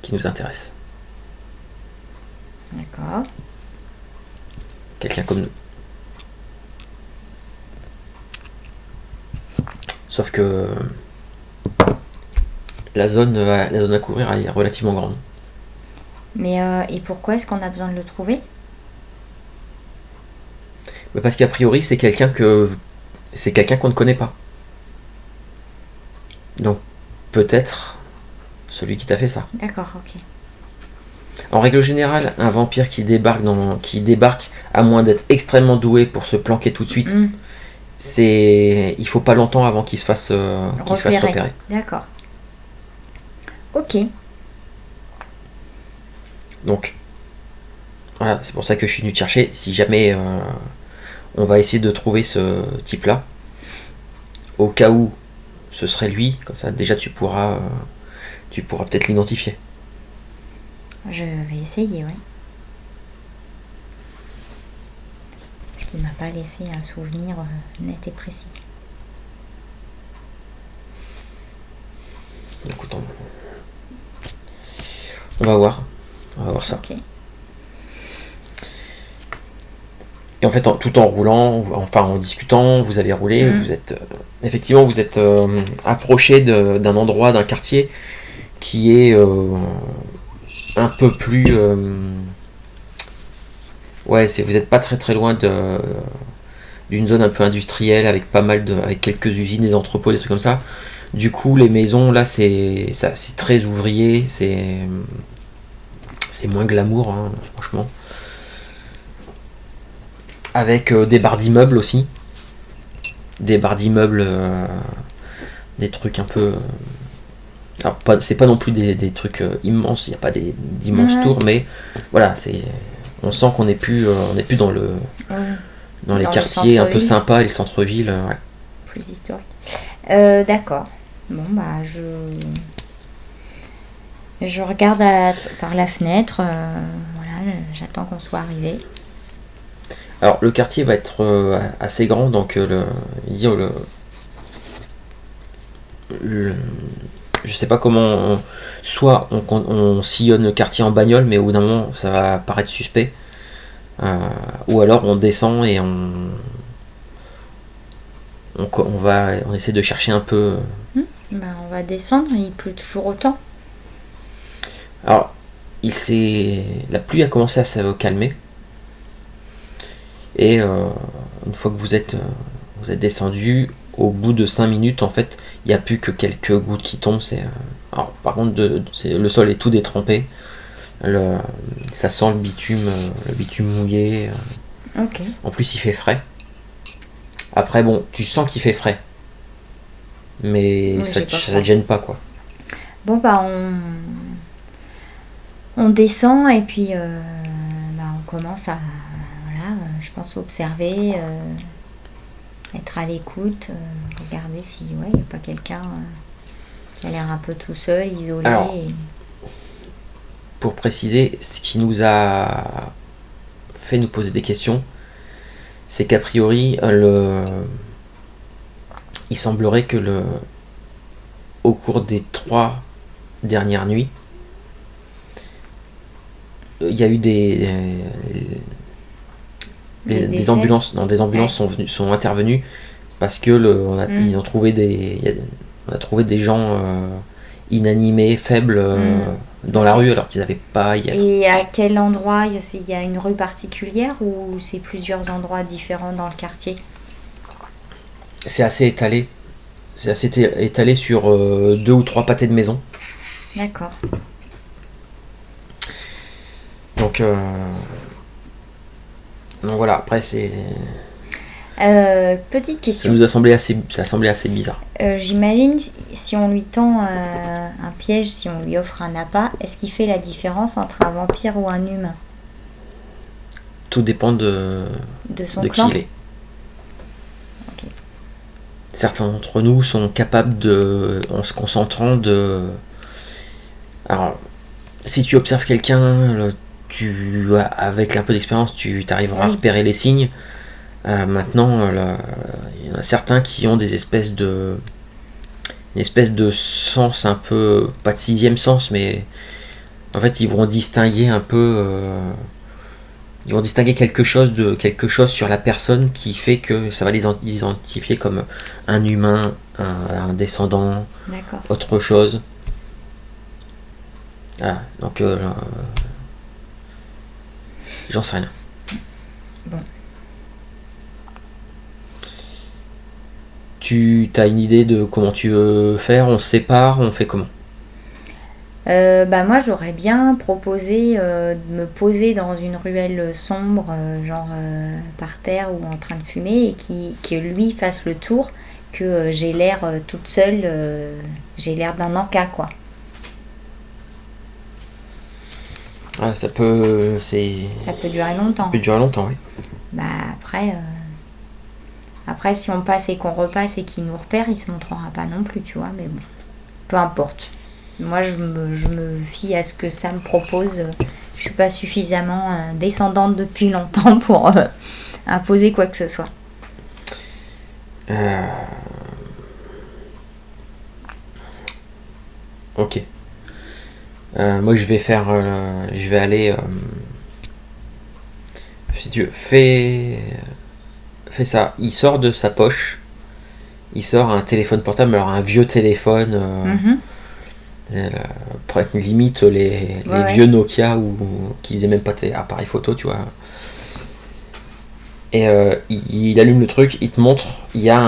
qui nous intéresse. D'accord. Quelqu'un comme nous. Sauf que la zone à couvrir est relativement grande. Mais et pourquoi est-ce qu'on a besoin de le trouver? Mais parce qu'a priori, c'est quelqu'un qu'on ne connaît pas. Donc peut-être celui qui t'a fait ça. D'accord, ok. En règle générale, un vampire qui débarque à moins d'être extrêmement doué pour se planquer tout de suite, Hmm, il faut pas longtemps avant qu'il se fasse repérer. D'accord. Ok. Donc voilà, c'est pour ça que je suis venu te chercher. Si jamais on va essayer de trouver ce type-là, au cas où ce serait lui, comme ça déjà tu pourras peut-être l'identifier. Je vais essayer, ouais. Parce qu'il m'a pas laissé un souvenir net et précis. Écoute, on va voir. On va voir ça. Ok. Et en fait, tout en roulant, enfin en discutant, vous avez roulé, vous êtes approché d'un endroit, d'un quartier qui est un peu plus. Ouais, vous n'êtes pas très très loin d'une zone un peu industrielle avec avec quelques usines, des entrepôts, des trucs comme ça. Du coup, les maisons là, c'est très ouvrier, c'est moins glamour, hein, franchement. Avec des barres d'immeubles aussi. Des barres d'immeubles, des trucs un peu. Alors, c'est pas non plus des trucs immenses, il n'y a pas d'immenses tours, mais voilà, on sent qu'on n'est plus, dans les quartiers un peu sympas, les centres-villes. Ouais. Plus historique. D'accord. Bon, bah, je regarde par la fenêtre. Voilà, j'attends qu'on soit arrivé. Alors, le quartier va être assez grand, donc je sais pas comment. Soit on sillonne le quartier en bagnole, mais au bout d'un moment, ça va paraître suspect. Ou alors on descend et on essaie de chercher un peu. Bah, on va descendre, il pleut toujours autant. Alors, la pluie a commencé à se calmer. Et une fois que vous êtes descendu, au bout de 5 minutes, en fait, il n'y a plus que quelques gouttes qui tombent. Alors, par contre, le sol est tout détrempé. Ça sent le bitume mouillé. Ok. En plus, il fait frais. Après, bon, tu sens qu'il fait frais. Mais Oui, ça te gêne pas, quoi. Bon, bah, on descend et puis bah, on commence à, voilà, je pense, observer. être à l'écoute, regarder si il n'y a pas quelqu'un qui a l'air un peu tout seul, isolé. Alors, pour préciser, ce qui nous a fait nous poser des questions, c'est qu'a priori, il semblerait que au cours des 3 dernières nuits, il y a eu des ambulances, des ambulances sont intervenues parce que ils ont trouvé on a trouvé des gens inanimés, faibles dans la rue alors qu'ils n'avaient pas. Et à quel endroit? Il y a une rue particulière ou c'est plusieurs endroits différents dans le quartier? C'est assez étalé. C'est assez étalé sur 2 ou 3 pâtés de maison. D'accord. Donc voilà, après c'est. Petite question. Ça a semblé assez bizarre. J'imagine si on lui tend un piège, si on lui offre un appât, est-ce qu'il fait la différence entre un vampire ou un humain? Tout dépend de son qui clan. il est. Okay. Certains d'entre nous sont capables en se concentrant Alors, si tu observes quelqu'un, avec un peu d'expérience, tu arriveras à repérer les signes. Maintenant, il y en a certains qui ont une espèce de sens un peu, pas de 6e sens, mais en fait ils vont distinguer un peu, ils vont distinguer quelque chose sur la personne qui fait que ça va les identifier comme un humain, un descendant, autre chose. Voilà, donc j'en sais rien. Bon. Tu as une idée de comment tu veux faire? On se sépare? On fait comment? Moi j'aurais bien proposé de me poser dans une ruelle sombre, par terre ou en train de fumer, et que lui fasse le tour, que j'ai l'air toute seule, j'ai l'air d'un encas quoi. Ah, ça peut durer longtemps. Ça peut durer longtemps, oui. Après, si on passe et qu'on repasse et qu'il nous repère, il se montrera pas non plus, tu vois, mais bon, peu importe. Moi, je me fie à ce que ça me propose. Je suis pas suffisamment descendante depuis longtemps pour imposer quoi que ce soit. Ok. Moi, je vais aller. Si tu veux, fais ça. Il sort de sa poche. Il sort un téléphone portable, alors un vieux téléphone. Limite les vieux Nokia qui faisaient même pas appareil photo, tu vois. Et il allume le truc, il te montre, il y a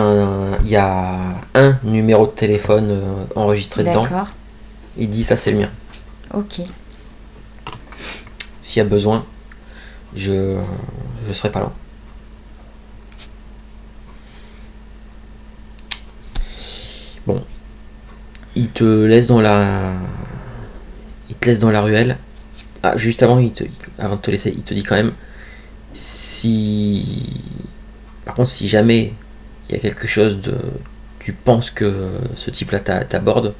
un numéro de téléphone enregistré dedans. Il dit ça c'est le mien. Ok. S'il y a besoin, je serai pas loin. Bon. Il te laisse dans la ruelle. Ah, juste avant de te laisser, il te dit quand même, par contre, si jamais il y a quelque chose tu penses que ce type-là t'aborde,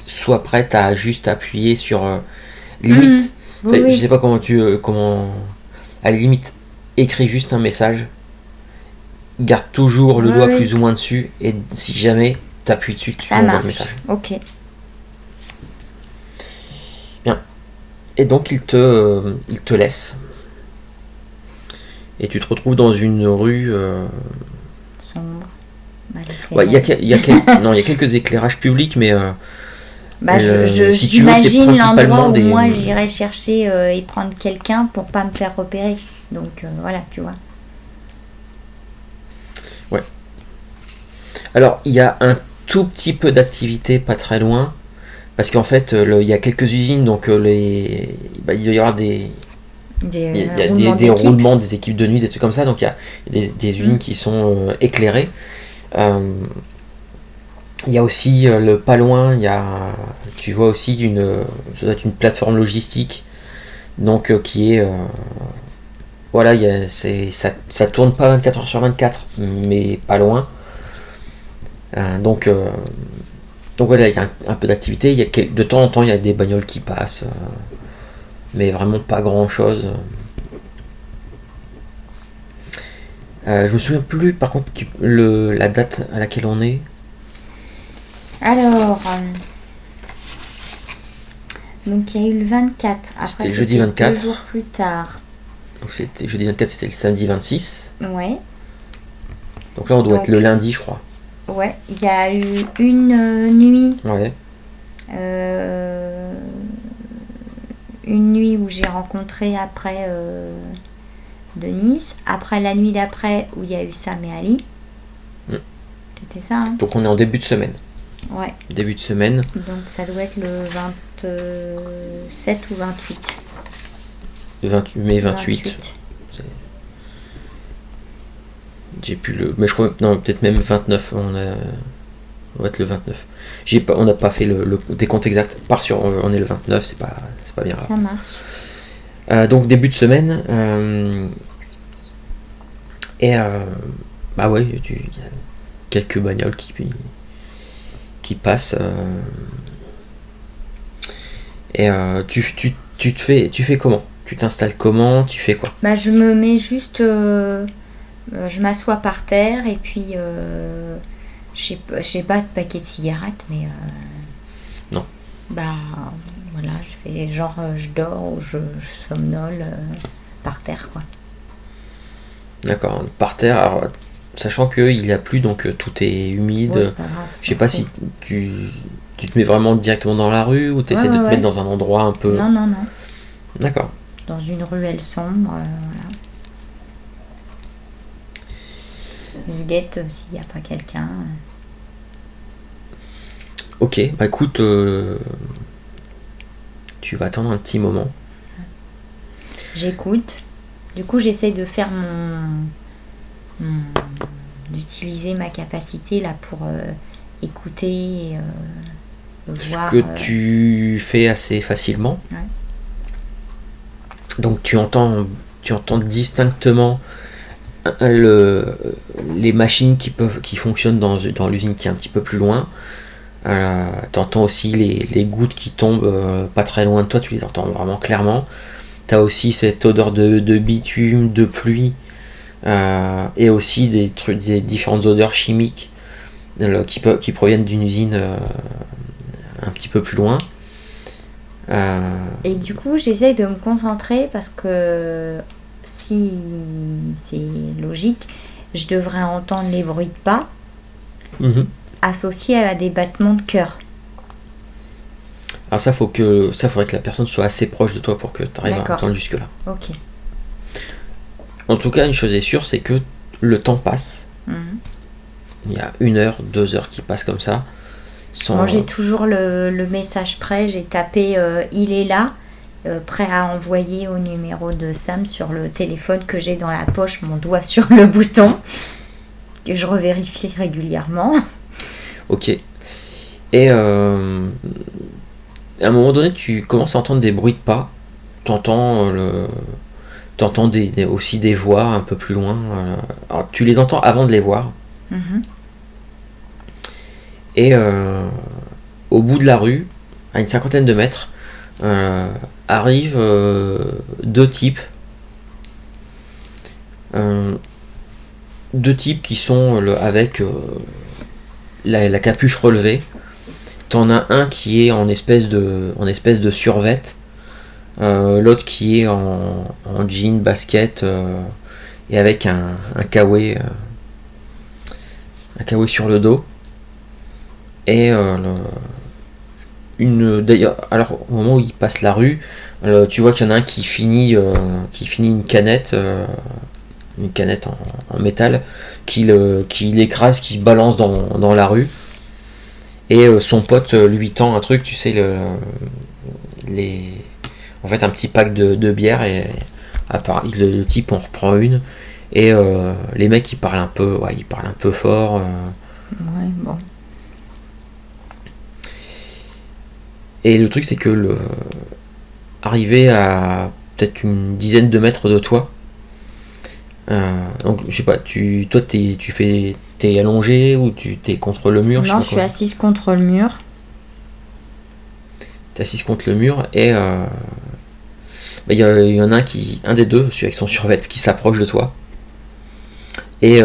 sois prête à juste appuyer sur limite. Je sais pas comment. À la limite, écris juste un message. Garde toujours le doigt plus ou moins dessus, et si jamais t'appuies dessus, tu envoies le message. Ok. Bien. Et donc il te laisse. Et tu te retrouves dans une rue sombre. Ouais, il y a quelques éclairages publics, mais si j'imagine l'endroit où moi j'irais chercher et prendre quelqu'un pour pas me faire repérer. Donc voilà, tu vois. Ouais. Alors, il y a un tout petit peu d'activité pas très loin, parce qu'en fait, il y a quelques usines, donc il doit y avoir des roulements, des équipes de nuit, des trucs comme ça, donc il y a des usines qui sont éclairées. Il y a aussi pas loin, tu vois aussi ça doit être une plateforme logistique, donc qui est voilà, ça tourne pas 24 heures sur 24, mais pas loin. Donc voilà, il y a un peu d'activité. De temps en temps, il y a des bagnoles qui passent, mais vraiment pas grand chose. Je me souviens plus, par contre, la date à laquelle on est. Alors, donc il y a eu le 24. Après, c'était le jeudi 24. 2 jours plus tard. Donc c'était jeudi 24, c'était le samedi 26. Ouais. Donc là, on doit être le lundi, je crois. Ouais, il y a eu une nuit. Ouais. Une nuit où j'ai rencontré après Denise. Après la nuit d'après où il y a eu Sam et Ali. C'était ça, hein? Donc on est en début de semaine. Ouais. Début de semaine. Donc ça doit être le 27 ou 28. Le 28 mai 28. J'ai plus le. Mais je crois. Non, peut-être même 29. On va être le 29. On n'a pas fait le décompte exact. Part sur. On est le 29, c'est pas bien grave. Ça marche. Donc début de semaine. Bah ouais, il y a quelques bagnoles qui passent. Et tu fais comment? Tu t'installes comment? Tu fais quoi? Bah je me mets juste. Je m'assois par terre et puis. Je sais pas de paquet de cigarettes, mais. Non. Bah voilà, je fais genre je dors ou je somnole par terre, quoi. D'accord, par terre, alors, sachant qu'il n'y a plus, donc tout est humide. Ouais, c'est pas grave, je sais pas si tu te mets vraiment directement dans la rue ou tu essaies de te mettre dans un endroit un peu. Non. D'accord. Dans une ruelle sombre, voilà. Je guette s'il n'y a pas quelqu'un. Ok, bah écoute, tu vas attendre un petit moment. J'écoute. Du coup, j'essaie de faire d'utiliser ma capacité là pour écouter, voir. Ce que tu fais assez facilement. Ouais. Donc tu entends distinctement les machines qui fonctionnent dans l'usine qui est un petit peu plus loin. Tu entends aussi les gouttes qui tombent pas très loin de toi, tu les entends vraiment clairement. Tu as aussi cette odeur de bitume, de pluie, et aussi des différentes odeurs chimiques qui proviennent d'une usine un petit peu plus loin. Et du coup, j'essaie de me concentrer parce que si c'est logique, je devrais entendre les bruits de pas associés à des battements de cœur. Alors ça, faudrait que la personne soit assez proche de toi pour que tu arrives à entendre jusque-là. Ok. En tout cas, une chose est sûre, c'est que le temps passe. Il y a 1 heure, 2 heures qui passent comme ça. Moi, j'ai toujours le message prêt. J'ai tapé il est là, prêt à envoyer au numéro de Sam sur le téléphone que j'ai dans la poche, mon doigt sur le bouton, que je revérifie régulièrement. Ok. Et à un moment donné, tu commences à entendre des bruits de pas. T'entends aussi des voix un peu plus loin. Alors, tu les entends avant de les voir. Et au bout de la rue, à une 50aine de mètres, arrivent 2 types. 2 types qui sont avec la capuche relevée. T'en as un qui est en espèce de survêt, l'autre qui est en jean, basket, et avec un kawaii sur le dos. Et d'ailleurs, alors au moment où il passe la rue, tu vois qu'il y en a un qui finit une canette en métal, qui l'écrase, qui balance dans la rue. Et son pote lui tend un truc, tu sais, en fait un petit pack de bière, et le type en reprend une, et les mecs ils parlent un peu fort. Ouais, bon. Et le truc c'est que arrivé à peut-être une dizaine de mètres de toi, Donc je sais pas, toi t'es allongé ou tu t'es contre le mur, Non, je suis assise contre le mur. T'es assise contre le mur et il y en a un des deux, celui avec son survêt, qui s'approche de toi et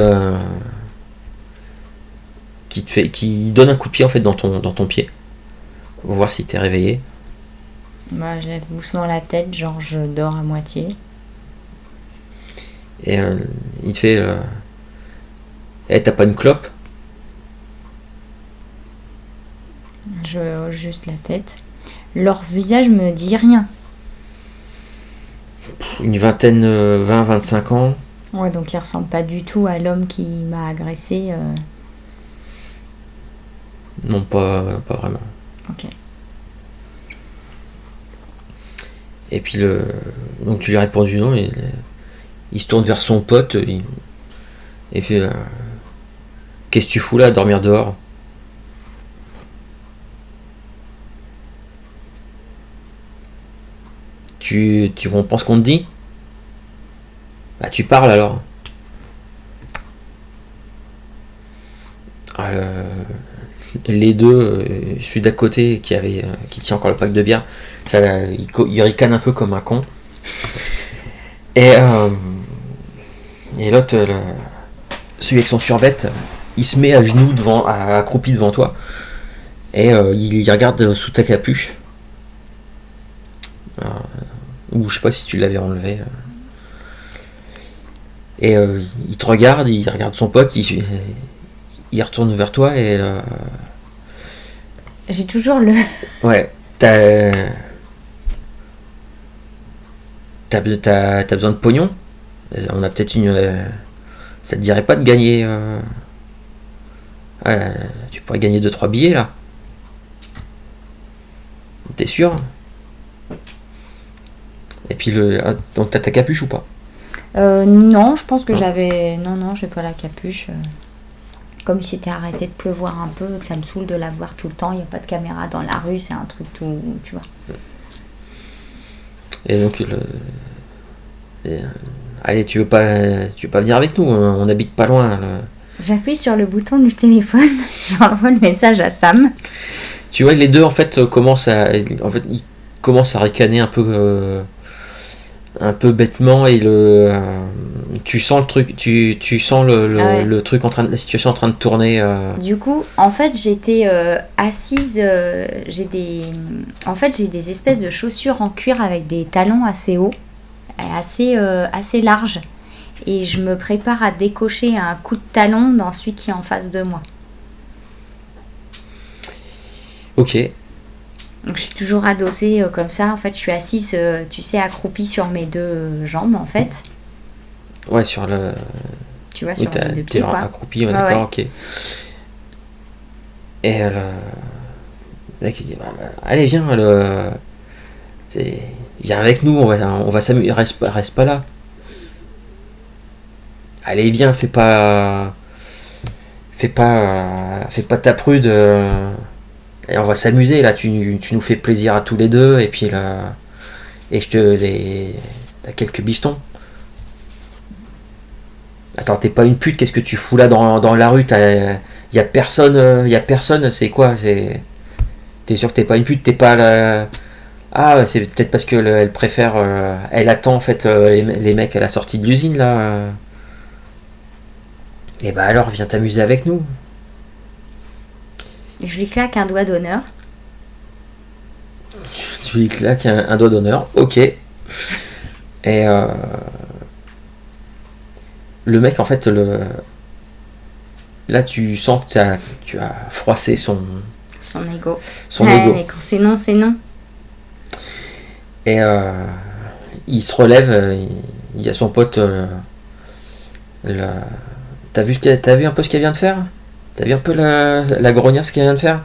qui donne un coup de pied en fait dans ton pied pour voir si t'es réveillé. Bah, je lève doucement la tête, genre je dors à moitié. Et il te fait t'as pas une clope? Je hausse juste la tête. Leur visage me dit rien. Une vingtaine, 20-25 ans. Ouais, donc ils ressemblent pas du tout à l'homme qui m'a agressé. Non, pas vraiment. Ok. Et puis donc tu lui as répondu non, il se tourne vers son pote, il fait qu'est-ce que tu fous là à dormir dehors? On pense qu'on te dit? Bah tu parles alors. Ah, les deux, celui d'à côté qui tient encore le pack de bière, il ricane un peu comme un con. Et l'autre, celui avec son survêt, il se met à genoux accroupi devant toi et il regarde sous ta capuche. Ou je sais pas si tu l'avais enlevé. Et il te regarde, il regarde son pote, il retourne vers toi et J'ai toujours le. ouais, t'as besoin de pognon. On a peut-être ça te dirait pas de gagner tu pourrais gagner 2-3 billets là. T'es sûr? Et puis donc t'as ta capuche ou pas? Non, je pense que Non. j'avais. Non, j'ai pas la capuche. Comme il s'était arrêté de pleuvoir un peu, que ça me saoule de la voir tout le temps. Il n'y a pas de caméra dans la rue, c'est un truc tout. Tu vois. Et donc allez, tu veux pas venir avec nous? On habite pas loin. J'appuie sur le bouton du téléphone, j'envoie le message à Sam. Tu vois, les deux en fait ils commencent à ricaner un peu bêtement et tu sens le truc, tu sens le truc la situation en train de tourner. Du coup, en fait, j'étais assise. En fait, j'ai des espèces de chaussures en cuir avec des talons assez hauts, assez larges. Et je me prépare à décocher un coup de talon dans celui qui est en face de moi. Ok. Donc je suis toujours adossée comme ça. En fait, je suis assise, tu sais, accroupie sur mes deux jambes, en fait. Ouais, sur le. Tu vois, Oui, sur mes deux pieds, t'es quoi. accroupi, ouais, Ouais, d'accord, ouais. ok. Et le mec il dit allez viens, viens avec nous, on va s'amuser, reste pas là. Allez viens, fais pas ta prude. Et on va s'amuser là, tu nous fais plaisir à tous les deux et puis là, et t'as quelques bifetons. Attends, t'es pas une pute, qu'est-ce que tu fous là dans la rue? Y a personne, c'est quoi? T'es sûr que t'es pas une pute? T'es pas la. Ah, c'est peut-être parce que elle préfère. Elle attend en fait les mecs à la sortie de l'usine là. Et bah alors, viens t'amuser avec nous. Je lui claque un doigt d'honneur. Tu lui claques un doigt d'honneur, ok. Et le mec en fait, là tu sens que tu as froissé son ego. ego. Mais quand c'est non, c'est non. Et il se relève, il y a son pote. T'as vu un peu ce qu'elle vient de faire? T'as vu un peu la grognasse qu'elle vient de faire?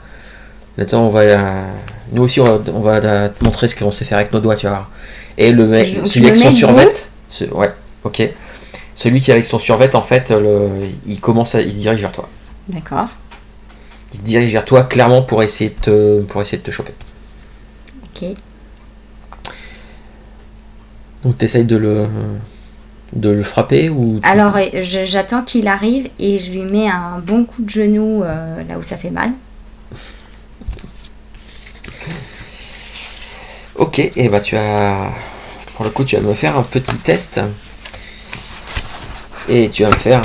Attends, nous aussi on va te montrer ce qu'on sait faire avec nos doigts, tu vois. Et le mec, celui avec son survêt, ouais, ok. Celui qui est avec son survêt, en fait, il se dirige vers toi. D'accord. Il se dirige vers toi clairement pour essayer de te choper. Ok. Donc t'essayes de de le frapper ou Alors, j'attends qu'il arrive et je lui mets un bon coup de genou là où ça fait mal. Ok, et bah pour le coup, tu vas me faire un petit test. Et tu vas me faire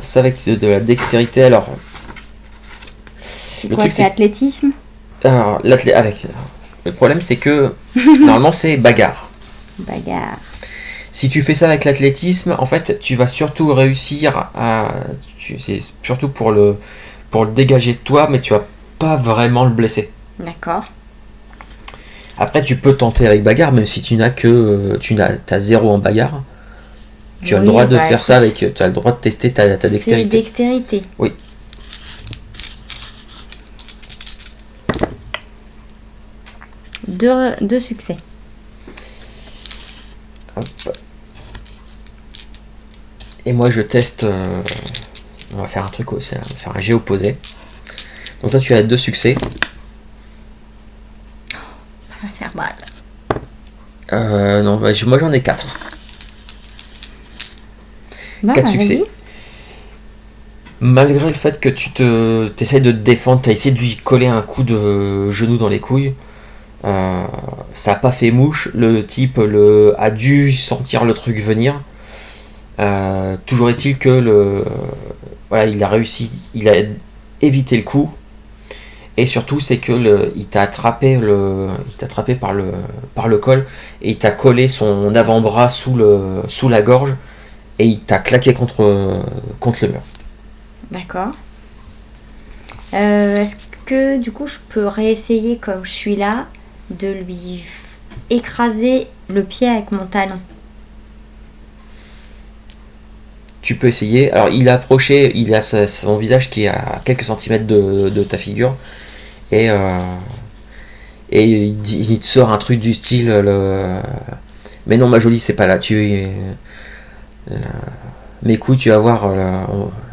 ça avec de la dextérité. Alors, C'est quoi, c'est athlétisme? Alors, le problème, c'est que normalement, c'est bagarre. Bagarre. Si tu fais ça avec l'athlétisme, en fait, tu vas surtout réussir c'est surtout pour le dégager de toi, mais tu vas pas vraiment le blesser. D'accord. Après, tu peux tenter avec bagarre, même si tu n'as que t'as 0 en bagarre. Tu as le droit de faire ça avec. Tu as le droit de tester ta dextérité. C'est dextérité. Oui. Deux succès. Hop. Et moi je teste. On va faire un truc aussi. On va faire un jet opposé. Donc toi tu as 2 succès. Ça va faire mal. Non, moi j'en ai 4. 4 succès. Vas-y. Malgré le fait que tu essayes de te défendre, tu as essayé de lui coller un coup de genou dans les couilles. Ça n'a pas fait mouche. Le type a dû sentir le truc venir. Toujours est-il que il a réussi, il a évité le coup. Et surtout, c'est que il t'a attrapé par le col et il t'a collé son avant-bras sous la gorge et il t'a claqué contre le mur. D'accord. Est-ce que du coup je peux réessayer comme je suis là de lui écraser le pied avec mon talon? Tu peux essayer. Alors il a approché, il a son visage qui est à quelques centimètres de ta figure et il te sort un truc du style mais non ma jolie c'est pas là, mes coups tu vas voir,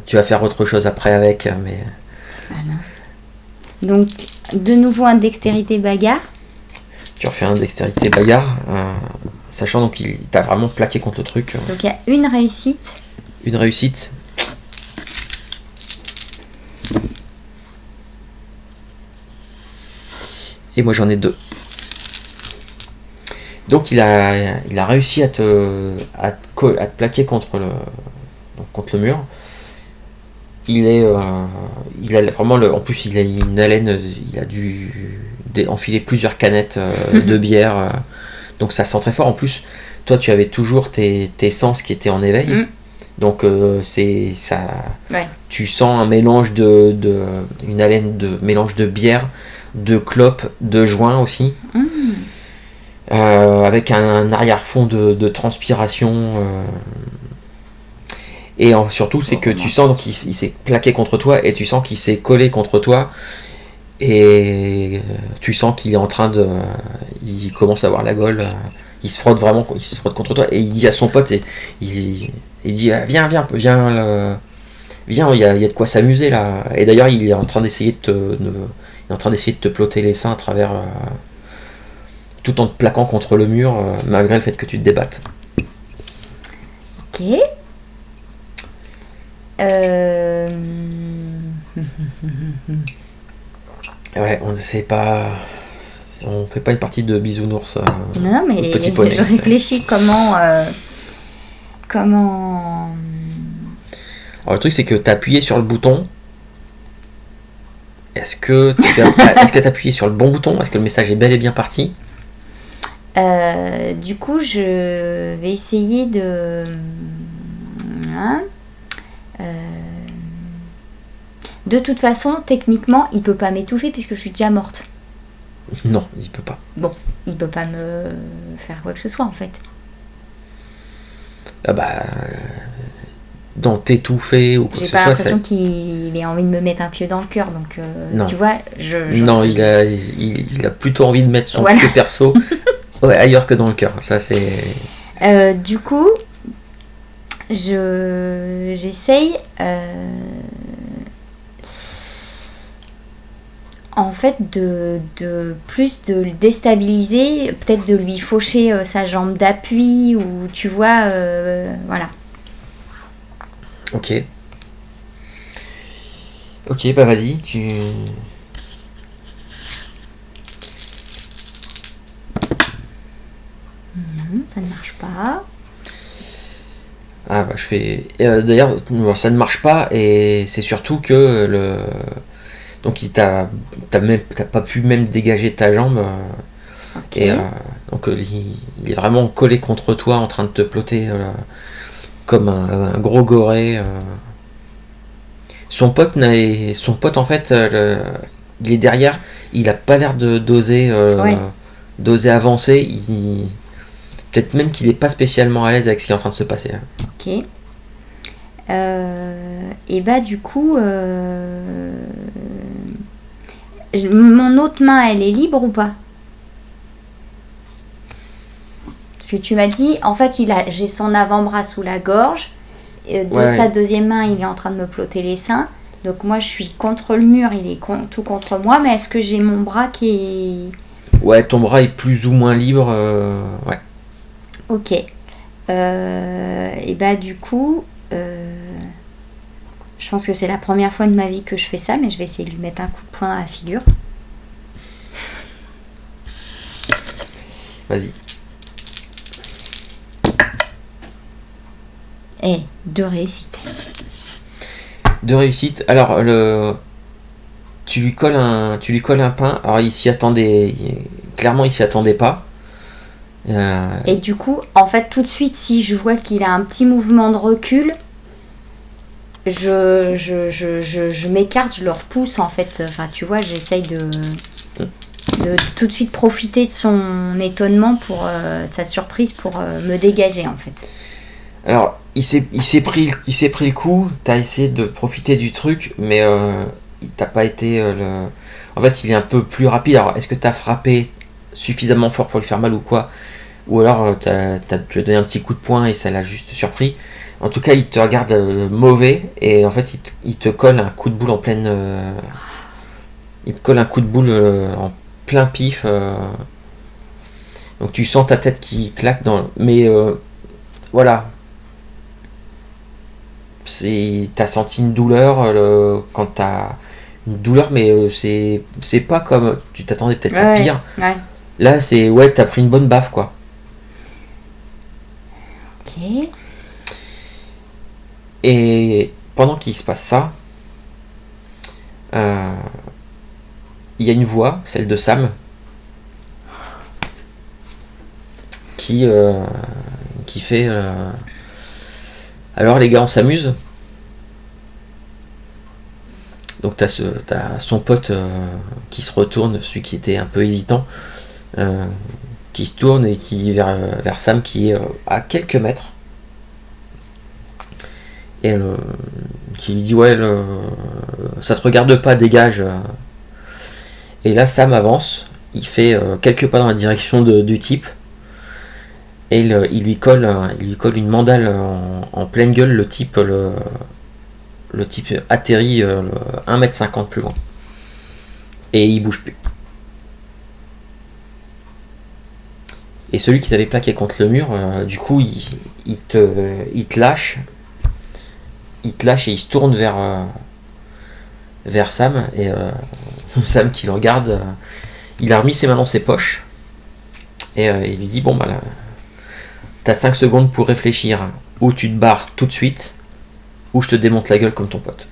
tu vas faire autre chose après avec mais. Voilà. Donc de nouveau un dextérité bagarre. Tu refais un dextérité bagarre, sachant donc qu'il t'a vraiment plaqué contre le truc. Donc il y a une réussite. Une réussite. Et moi j'en ai 2. Donc il a réussi à te plaquer contre le mur. Il a vraiment en plus il a une haleine, il a dû enfiler plusieurs canettes de bière, donc ça sent très fort. En plus, toi tu avais toujours tes sens qui étaient en éveil, donc c'est ça. Ouais. Tu sens un mélange une haleine de mélange de bière, de clope, de joint aussi. Avec un arrière-fond de transpiration. Et surtout, c'est que tu sens qu'il s'est plaqué contre toi et tu sens qu'il s'est collé contre toi. Et tu sens qu'il est en train il commence à avoir la gaule. Il se frotte vraiment, il se frotte contre toi. Et il dit à son pote, il dit viens, il y a de quoi s'amuser là. Et d'ailleurs, il est en train d'essayer de te plotter les seins à travers. Tout en te plaquant contre le mur, malgré le fait que tu te débattes. Ok. Ouais, on essaie pas. On fait pas une partie de bisounours. Non, mais petit poney, je réfléchis comment. Alors le truc c'est que t'as appuyé sur le bouton. Est-ce que t'as appuyé sur le bon bouton? Est-ce que le message est bel et bien parti? Du coup, je vais essayer de. De toute façon, techniquement, il peut pas m'étouffer puisque je suis déjà morte. Non, il peut pas. Bon, il peut pas me faire quoi que ce soit en fait. Ah bah. Dans t'étouffer ou quoi que ce soit. J'ai pas l'impression qu'il ait envie de me mettre un pied dans le cœur, donc tu vois, Non, il a plutôt envie de mettre son pied perso ailleurs que dans le cœur. Ça c'est. Du coup, j'essaye en fait, de plus de le déstabiliser, peut-être de lui faucher sa jambe d'appui, ou tu vois, voilà. Ok. Ok, bah vas-y, tu... Ça ne marche pas. Ah bah je fais... d'ailleurs, ça ne marche pas, et c'est surtout que le... Donc t'as pas pu même dégager ta jambe, Ok. et donc il est vraiment collé contre toi en train de te plotter comme un gros goré. Son pote en fait, il est derrière, il a pas l'air de Ouais. d'oser avancer. Peut-être même qu'il est pas spécialement à l'aise avec ce qui est en train de se passer. Ok. Et bah du coup, mon autre main, elle est libre ou pas? Parce que tu m'as dit, en fait, j'ai son avant-bras sous la gorge. De Ouais. sa deuxième main, il est en train de me plotter les seins. Donc moi, je suis contre le mur, il est tout contre moi. Mais est-ce que j'ai mon bras qui est... Ouais, ton bras est plus ou moins libre. Ouais. Ok. Et bah du coup, je pense que c'est la première fois de ma vie que je fais ça, mais je vais essayer de lui mettre un coup de poing dans la figure. Vas-y. Et 2 réussites. 2 réussites. Alors tu lui colles un pain. Alors il s'y attendait. Clairement, il s'y attendait pas. Et du coup, en fait, tout de suite, si je vois qu'il a un petit mouvement de recul, je m'écarte, je le repousse en fait. Enfin, tu vois, j'essaye de tout de suite profiter de son étonnement, de sa surprise, pour me dégager en fait. Alors, il s'est pris le coup. T'as essayé de profiter du truc, mais il t'a pas été En fait, il est un peu plus rapide. Alors, est-ce que t'as frappé suffisamment fort pour lui faire mal ou quoi? Ou alors tu as donné un petit coup de poing et ça l'a juste surpris. En tout cas, il te regarde mauvais, et en fait, il te colle un coup de boule en pleine. Il te colle un coup de boule en plein pif. Donc tu sens ta tête qui claque Mais voilà. T'as senti une douleur quand t'as. Une douleur, mais c'est pas comme. Tu t'attendais peut-être à pire. Ouais. Là, t'as pris une bonne baffe, quoi. Ok. Et pendant qu'il se passe ça, il y a une voix, celle de Sam, qui fait alors les gars, on s'amuse. Donc t'as son pote qui se retourne, celui qui était un peu hésitant, qui se tourne et qui vers Sam, qui est à quelques mètres, et qui lui dit ouais, ça te regarde pas, dégage. Et là Sam avance, il fait quelques pas dans la direction du type, et il lui colle une mandale en pleine gueule. Le type atterrit 1,50 m plus loin, et il bouge plus. Et celui qui t'avait plaqué contre le mur, du coup il te lâche. Il te lâche et il se tourne vers Sam, et Sam qui le regarde, il a remis ses mains dans ses poches, et il lui dit bon bah là, t'as 5 secondes pour réfléchir, ou tu te barres tout de suite, ou je te démonte la gueule comme ton pote.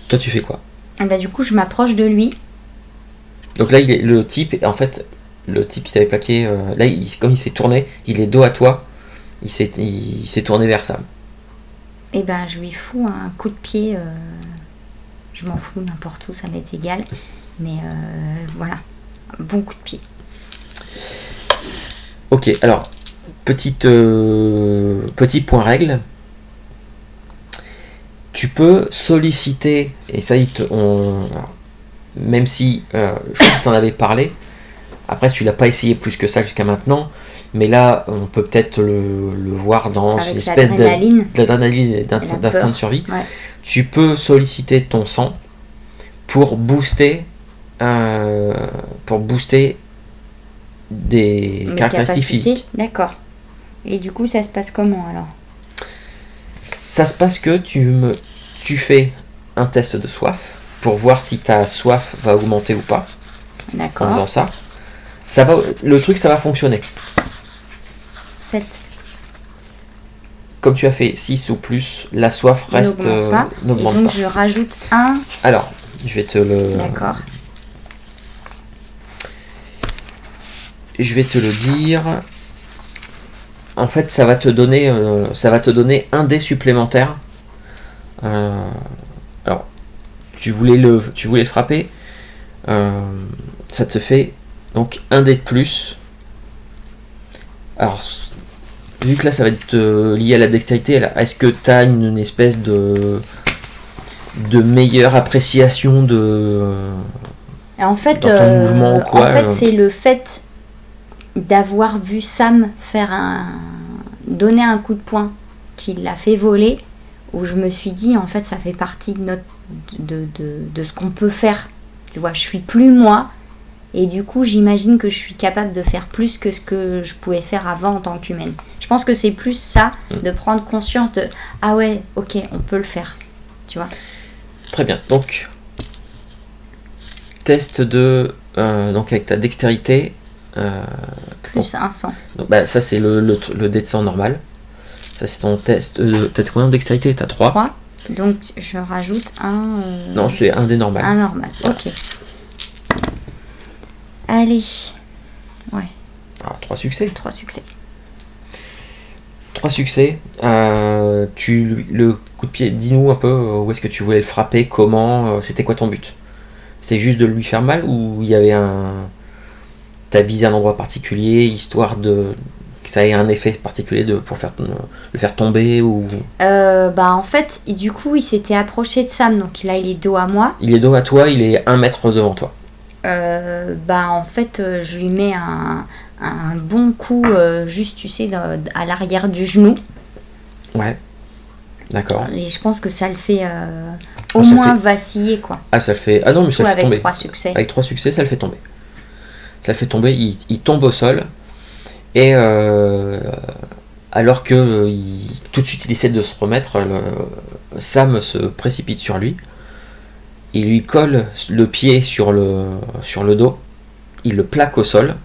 Toi tu fais quoi? Bah du coup, je m'approche de lui. Donc là le type qui t'avait plaqué, là comme il s'est tourné, il est dos à toi, il s'est tourné vers Sam. Et ben je lui fous un coup de pied. Je m'en fous, n'importe où, ça m'est égal. Mais voilà, un bon coup de pied. Ok, alors petit point règle. Tu peux solliciter, et ça même si je crois que tu en avais parlé, après tu l'as pas essayé plus que ça jusqu'à maintenant, mais là on peut peut-être le voir dans avec une espèce l'adrénaline d'adrénaline et d'instinct de survie. Ouais. tu peux solliciter ton sang pour booster des Mes caractéristiques capacités, physiques. d'accord. Et du coup, ça se passe comment alors? Ça se passe que tu fais un test de soif pour voir si ta soif va augmenter ou pas en D'accord. faisant ça. Le truc, ça va fonctionner. 7. Comme tu as fait 6 ou plus, la soif reste N'augmente pas. Et n'augmente donc pas. je rajoute 1. Alors, je vais te le D'accord. je vais te le dire. En fait, ça va te donner un dé supplémentaire. Alors, tu voulais le frapper. Ça te fait donc un dé de plus. Alors, vu que là, ça va être lié à la dextérité, est-ce que tu as une espèce de meilleure appréciation En fait, dans ton mouvement ou quoi, c'est le fait d'avoir vu Sam donner un coup de poing qui l'a fait voler, où je me suis dit, en fait, ça fait partie de ce qu'on peut faire. Tu vois, je suis plus moi, et du coup, j'imagine que je suis capable de faire plus que ce que je pouvais faire avant en tant qu'humaine. Je pense que c'est plus ça, de prendre conscience de « Ah ouais, ok, on peut le faire. » Tu vois. Très bien. Donc, test donc avec ta dextérité. Plus un sang. Donc, ça, c'est le dé de sang normal. Ça, c'est ton test. T'as combien de dextérité? T'as 3. 3. Donc, je rajoute un... Non, c'est un dé normal. Un normal, ok. Allez. Ouais. Alors, 3 succès. 3 succès. 3 succès. Le coup de pied, dis-nous un peu où est-ce que tu voulais le frapper, comment, c'était quoi ton but? C'est juste de lui faire mal ou il y avait t'as visé un endroit particulier, histoire que ça ait un effet particulier pour le faire tomber ou... En fait, et du coup, il s'était approché de Sam, donc là, il est dos à moi. Il est dos à toi, il est 1 mètre devant toi. En fait, je lui mets un bon coup, juste, tu sais, à l'arrière du genou. Ouais, d'accord. Et je pense que ça le fait au moins vaciller, quoi. Ah, ça le fait... Ah non, mais ça le fait tomber. Avec 3 succès. Avec 3 succès, ça le fait tomber. Ça le fait tomber, il tombe au sol. Et alors que tout de suite il essaie de se remettre, Sam se précipite sur lui. Il lui colle le pied sur le dos. Il le plaque au sol.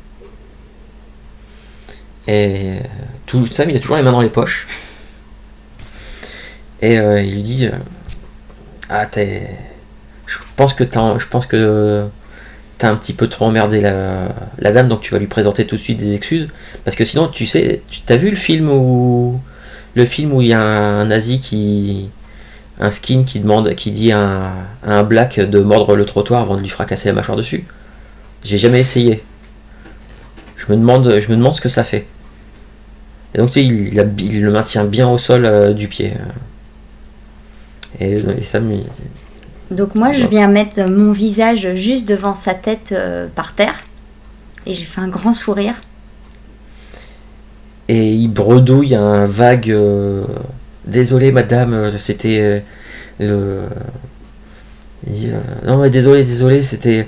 Et Sam, il a toujours les mains dans les poches. Et il lui dit je pense que t'as un petit peu trop emmerdé la dame, donc tu vas lui présenter tout de suite des excuses. Parce que sinon, tu sais, t'as vu le film où il y a un nazi un skin qui dit à un black de mordre le trottoir avant de lui fracasser la mâchoire dessus. J'ai jamais essayé. Je me demande ce que ça fait. Et donc tu sais, il le maintient bien au sol du pied. Et ça me... Donc moi, je viens mettre mon visage juste devant sa tête par terre. Et je lui fais un grand sourire. Et il bredouille un vague... Désolé madame, c'était non mais désolé, c'était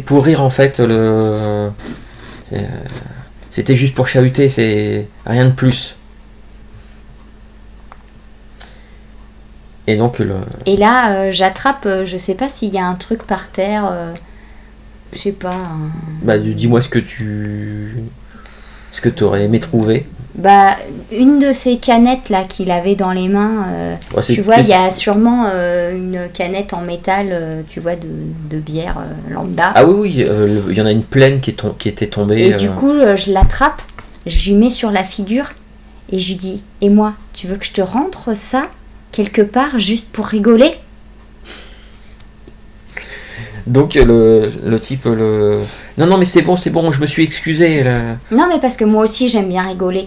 pour rire en fait, c'était juste pour chahuter, c'est rien de plus. Et donc Et là, j'attrape, je sais pas s'il y a un truc par terre, je sais pas. Dis-moi ce que t'aurais aimé trouver. Une de ces canettes là qu'il avait dans les mains, tu vois, il y a sûrement une canette en métal, tu vois, de bière lambda. Ah oui, il y en a une pleine qui était tombée. Et du coup, je l'attrape, je lui mets sur la figure et je lui dis, et moi, tu veux que je te rentre ça quelque part juste pour rigoler? Donc le type non mais c'est bon, je me suis excusé là. Non mais parce que moi aussi j'aime bien rigoler.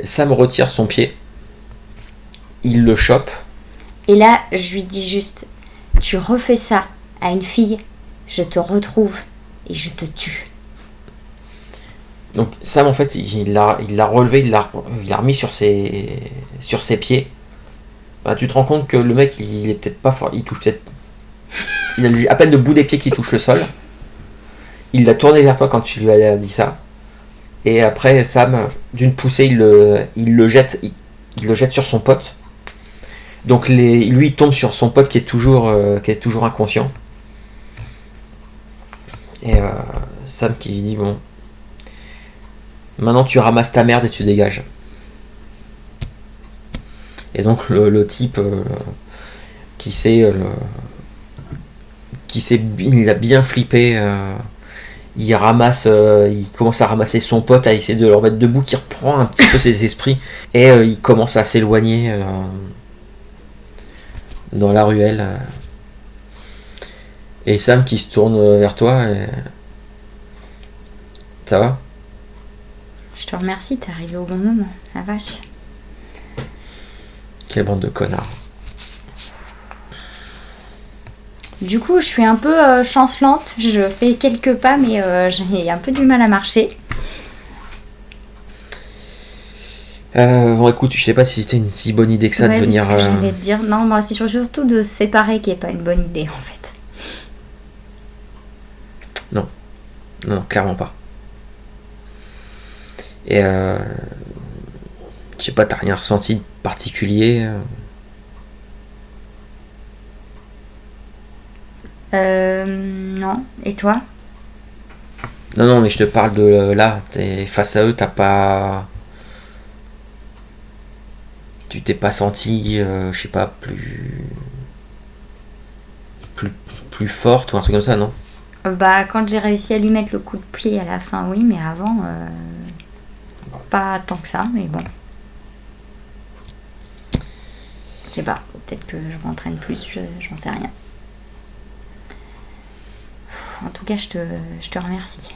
Sam retire son pied. Il le chope. Et là je lui dis juste, tu refais ça à une fille, je te retrouve et je te tue. Donc Sam, en fait, il l'a relevé, il l'a remis sur ses pieds. Bah, tu te rends compte que le mec, il est peut-être pas fort, il touche peut-être... Il a à peine le bout des pieds qui touche le sol. Il l'a tourné vers toi quand tu lui as dit ça. Et après, Sam, d'une poussée, il le jette sur son pote. Donc lui, il tombe sur son pote qui est toujours inconscient. Et Sam qui lui dit, bon, maintenant tu ramasses ta merde et tu dégages. Et donc le type il a bien flippé. Il commence à ramasser son pote, à essayer de le remettre debout, qui reprend un petit peu ses esprits, et il commence à s'éloigner dans la ruelle. Et Sam qui se tourne vers toi. Ça va ? Je te remercie, t'es arrivé au bon moment, la vache. Quelle bande de connards. Du coup, je suis un peu chancelante. Je fais quelques pas, mais j'ai un peu du mal à marcher. Bon, écoute, je sais pas si c'était une si bonne idée que ça de venir. C'est ce que j'allais te dire. Non, moi, c'est surtout de se séparer qui est pas une bonne idée, en fait. Non, clairement pas. Et je sais pas, t'as rien ressenti de particulier Non. Et toi ? Non, mais je te parle de là, t'es face à eux, t'as pas... Tu t'es pas senti, je sais pas, plus forte ou un truc comme ça, non ? Bah, quand j'ai réussi à lui mettre le coup de pied à la fin, oui, mais avant, pas tant que ça, mais bon. Je sais pas, peut-être que je m'entraîne plus, j'en sais rien. En tout cas, je te remercie.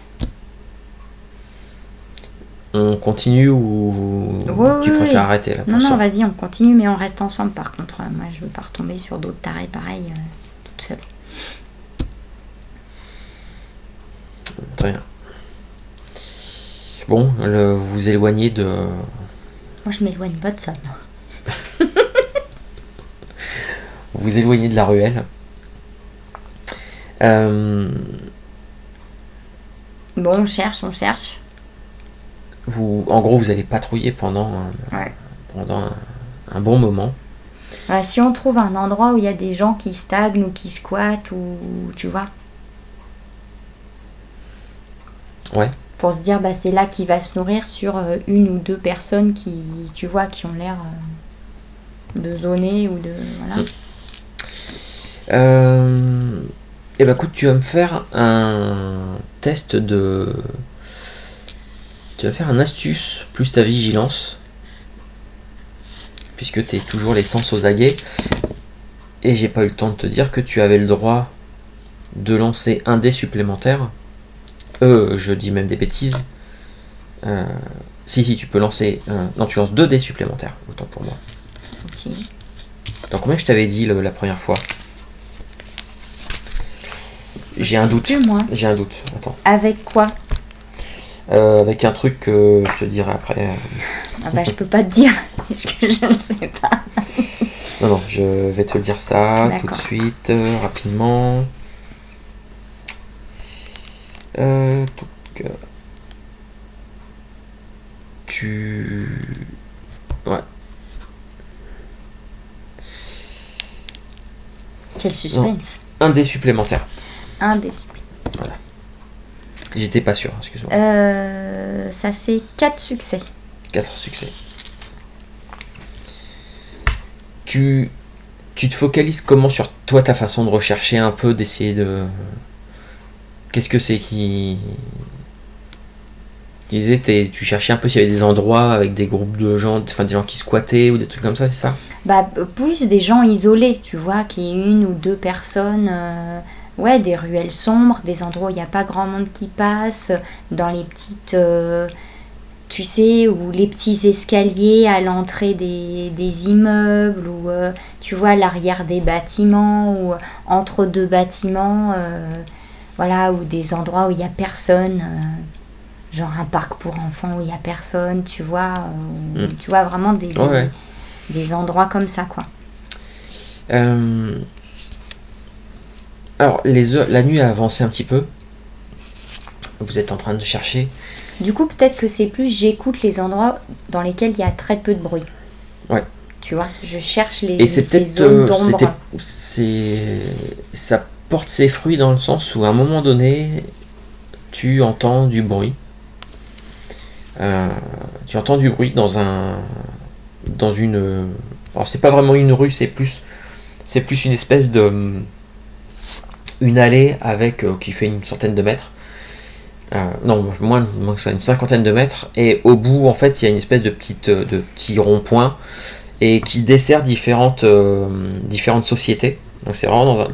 On continue ou tu préfères arrêter là ? Non, vas-y, on continue, mais on reste ensemble. Par contre, moi, je veux pas retomber sur d'autres tarés pareils, toute seule. Très bien. Bon, vous vous éloignez de... Moi, je m'éloigne pas de ça. Vous vous éloignez de la ruelle. Bon, on cherche. En gros, vous allez patrouiller pendant un bon moment. Ouais, si on trouve un endroit où il y a des gens qui stagnent ou qui squattent, ou tu vois. Ouais. Pour se dire, bah, c'est là qu'il va se nourrir sur une ou deux personnes qui, tu vois, qui ont l'air de zoner ou de... Voilà. Et bah écoute, tu vas me faire un test de... Tu vas faire un astuce plus ta vigilance. Puisque tu es toujours les sens aux aguets. Et j'ai pas eu le temps de te dire que tu avais le droit de lancer un dé supplémentaire. Je dis même des bêtises. Si, tu peux lancer... non, tu lances 2 dés supplémentaires. Autant pour moi. Ok. Dans combien je t'avais dit la première fois ? J'ai un doute. J'ai un doute. Attends. Avec quoi ? Avec un truc que je te dirai après. Ah bah je peux pas te dire, parce que je ne sais pas. Non, je vais te le dire ça D'accord. tout de suite, rapidement. Ouais. Quel suspense. Non, un dé supplémentaire. Un dé supplémentaire. Voilà. J'étais pas sûr, excuse-moi. Ça fait 4 succès. 4 succès. Tu te focalises comment sur toi, ta façon de rechercher un peu, d'essayer de... Qu'est-ce que c'est qui... Tu disais, tu cherchais un peu s'il y avait des endroits avec des groupes de gens, enfin des gens qui squattaient ou des trucs comme ça, c'est ça ? Bah, plus des gens isolés, tu vois, qu'il y ait 1 ou 2 personnes... Ouais, des ruelles sombres, des endroits où il n'y a pas grand monde qui passe, dans les petites... tu sais, ou les petits escaliers à l'entrée des immeubles, ou tu vois, à l'arrière des bâtiments, ou entre 2 bâtiments, voilà, ou des endroits où il n'y a personne. genre un parc pour enfants où il n'y a personne, tu vois, Mm. tu vois vraiment Ouais. des endroits comme ça, quoi. Alors, la nuit a avancé un petit peu. Vous êtes en train de chercher. Du coup, peut-être que c'est plus j'écoute les endroits dans lesquels il y a très peu de bruit. Ouais. Tu vois, je cherche Et c'est ces peut-être. zones d'ombre. Ça porte ses fruits dans le sens où à un moment donné, tu entends du bruit. Tu entends du bruit dans une. Alors c'est pas vraiment une rue, c'est plus une espèce de une allée avec qui fait une centaine de mètres. Non, moins que ça, une cinquantaine de mètres. Et au bout, en fait, il y a une espèce de petit rond-point et qui dessert différentes sociétés. Donc c'est vraiment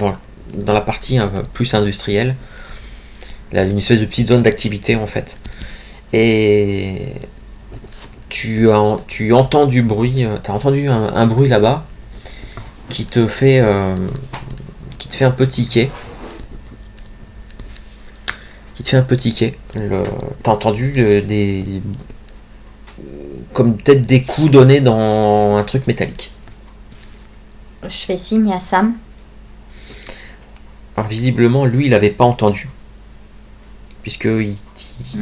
dans la partie un peu plus industrielle. Là, une espèce de petite zone d'activité en fait. Et tu entends du bruit, tu as entendu un bruit là-bas qui te fait un peu tiquer. T'as entendu comme peut-être des coups donnés dans un truc métallique. Je fais signe à Sam. Alors visiblement, lui, il n'avait pas entendu. Puisque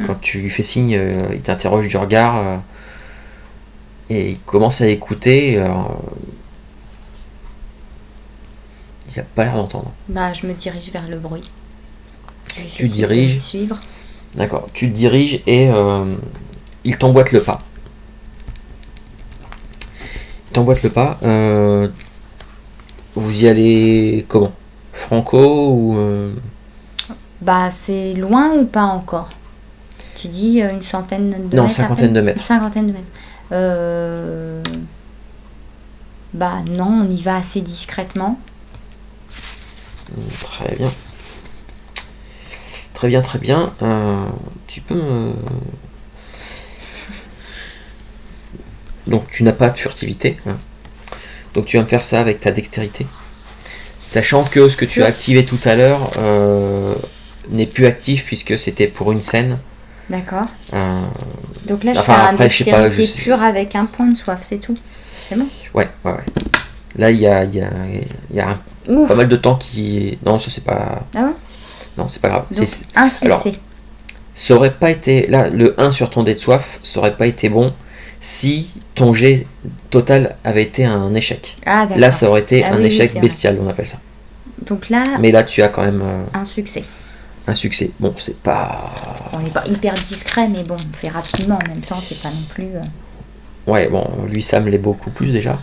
quand tu lui fais signe, il t'interroge du regard et il commence à écouter. Il n'a pas l'air d'entendre. Bah, je me dirige vers le bruit. Tu diriges. Suivre. D'accord. Tu te diriges et il t'emboîte le pas. Vous y allez comment? Franco ou Bah, c'est loin ou pas encore? Tu dis une centaine de mètres? Non, cinquantaine de mètres. Une cinquantaine de mètres. Bah non, on y va assez discrètement. Très bien. Très bien. Tu peux me... Donc tu n'as pas de furtivité. Hein. Donc tu vas me faire ça avec ta dextérité. Sachant que ce que tu as activé tout à l'heure n'est plus actif puisque c'était pour une scène. D'accord. Donc là, je fais après, dextérité pure avec un point de soif, c'est tout. C'est bon? Ouais. Là, il y a pas mal de temps qui... Non, ça c'est pas... Ah ouais? Non, c'est pas grave. Donc, un succès. Alors, ça aurait pas été... Là, le 1 sur ton dé de soif, ça aurait pas été bon si ton jet total avait été un échec. Ah, d'accord. Là, ça aurait été un échec bestial, on appelle ça. Donc là... Mais là, tu as quand même... un succès. Un succès. Bon, c'est pas... On n'est pas hyper discret, mais bon, on fait rapidement en même temps, c'est pas non plus... Ouais, bon, lui, Sam l'est beaucoup plus déjà.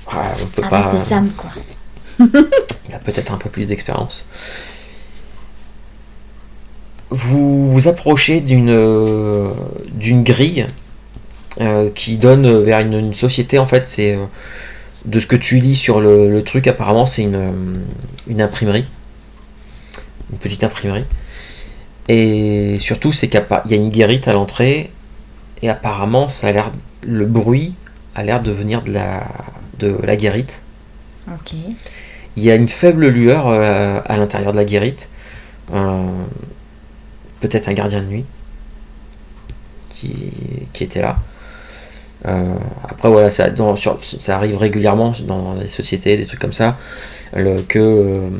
On peut pas... c'est Sam, quoi. Il a peut-être un peu plus d'expérience. Vous vous approchez d'une grille qui donne vers une société. En fait, c'est de ce que tu lis sur le truc. Apparemment, c'est une imprimerie, une petite imprimerie. Et surtout, c'est qu'il y a une guérite à l'entrée. Et apparemment, le bruit a l'air de venir de la guérite. Ok. Il y a une faible lueur à l'intérieur de la guérite. Peut-être un gardien de nuit qui était là. Après voilà, ça arrive régulièrement dans les sociétés, des trucs comme ça, que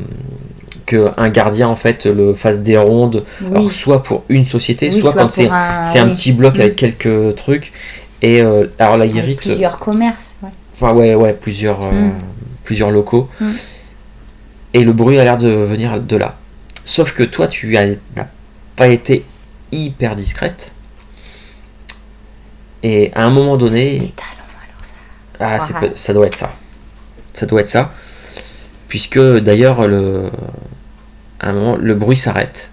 un gardien en fait le fasse des rondes, Oui. alors soit pour une société, Oui, soit quand c'est un petit bloc avec quelques trucs. Et alors la guérite, plusieurs commerces. Ouais. Enfin ouais, plusieurs locaux. Et le bruit a l'air de venir de là. Sauf que toi, tu n'as pas été hyper discrète. Et à un moment donné... Les talons, alors ça... ça doit être ça. Ça doit être ça. Puisque d'ailleurs, à un moment, le bruit s'arrête.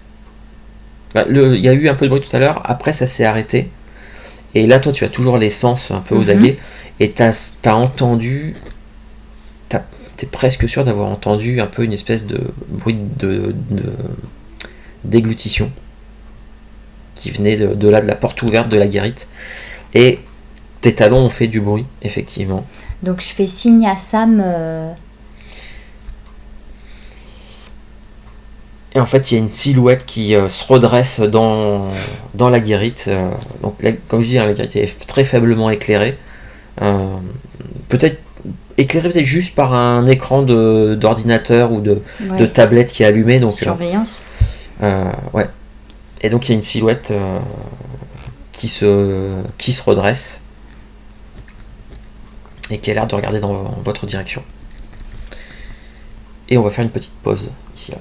Il y a eu un peu de bruit tout à l'heure. Après, ça s'est arrêté. Et là, toi, tu as toujours les sens un peu aux aguets. Et t'as entendu... T'es presque sûr d'avoir entendu un peu une espèce de bruit déglutition qui venait de là, de la porte ouverte de la guérite. Et tes talons ont fait du bruit, effectivement. Donc je fais signe à Sam. Et en fait, il y a une silhouette qui se redresse dans la guérite. Donc, comme je dis, hein, la guérite est très faiblement éclairée. Peut-être éclairée peut-être juste par un écran d'ordinateur ou de tablette qui est allumé. Donc, surveillance. Ouais. Et donc, il y a une silhouette qui se redresse et qui a l'air de regarder dans votre direction. Et on va faire une petite pause ici là.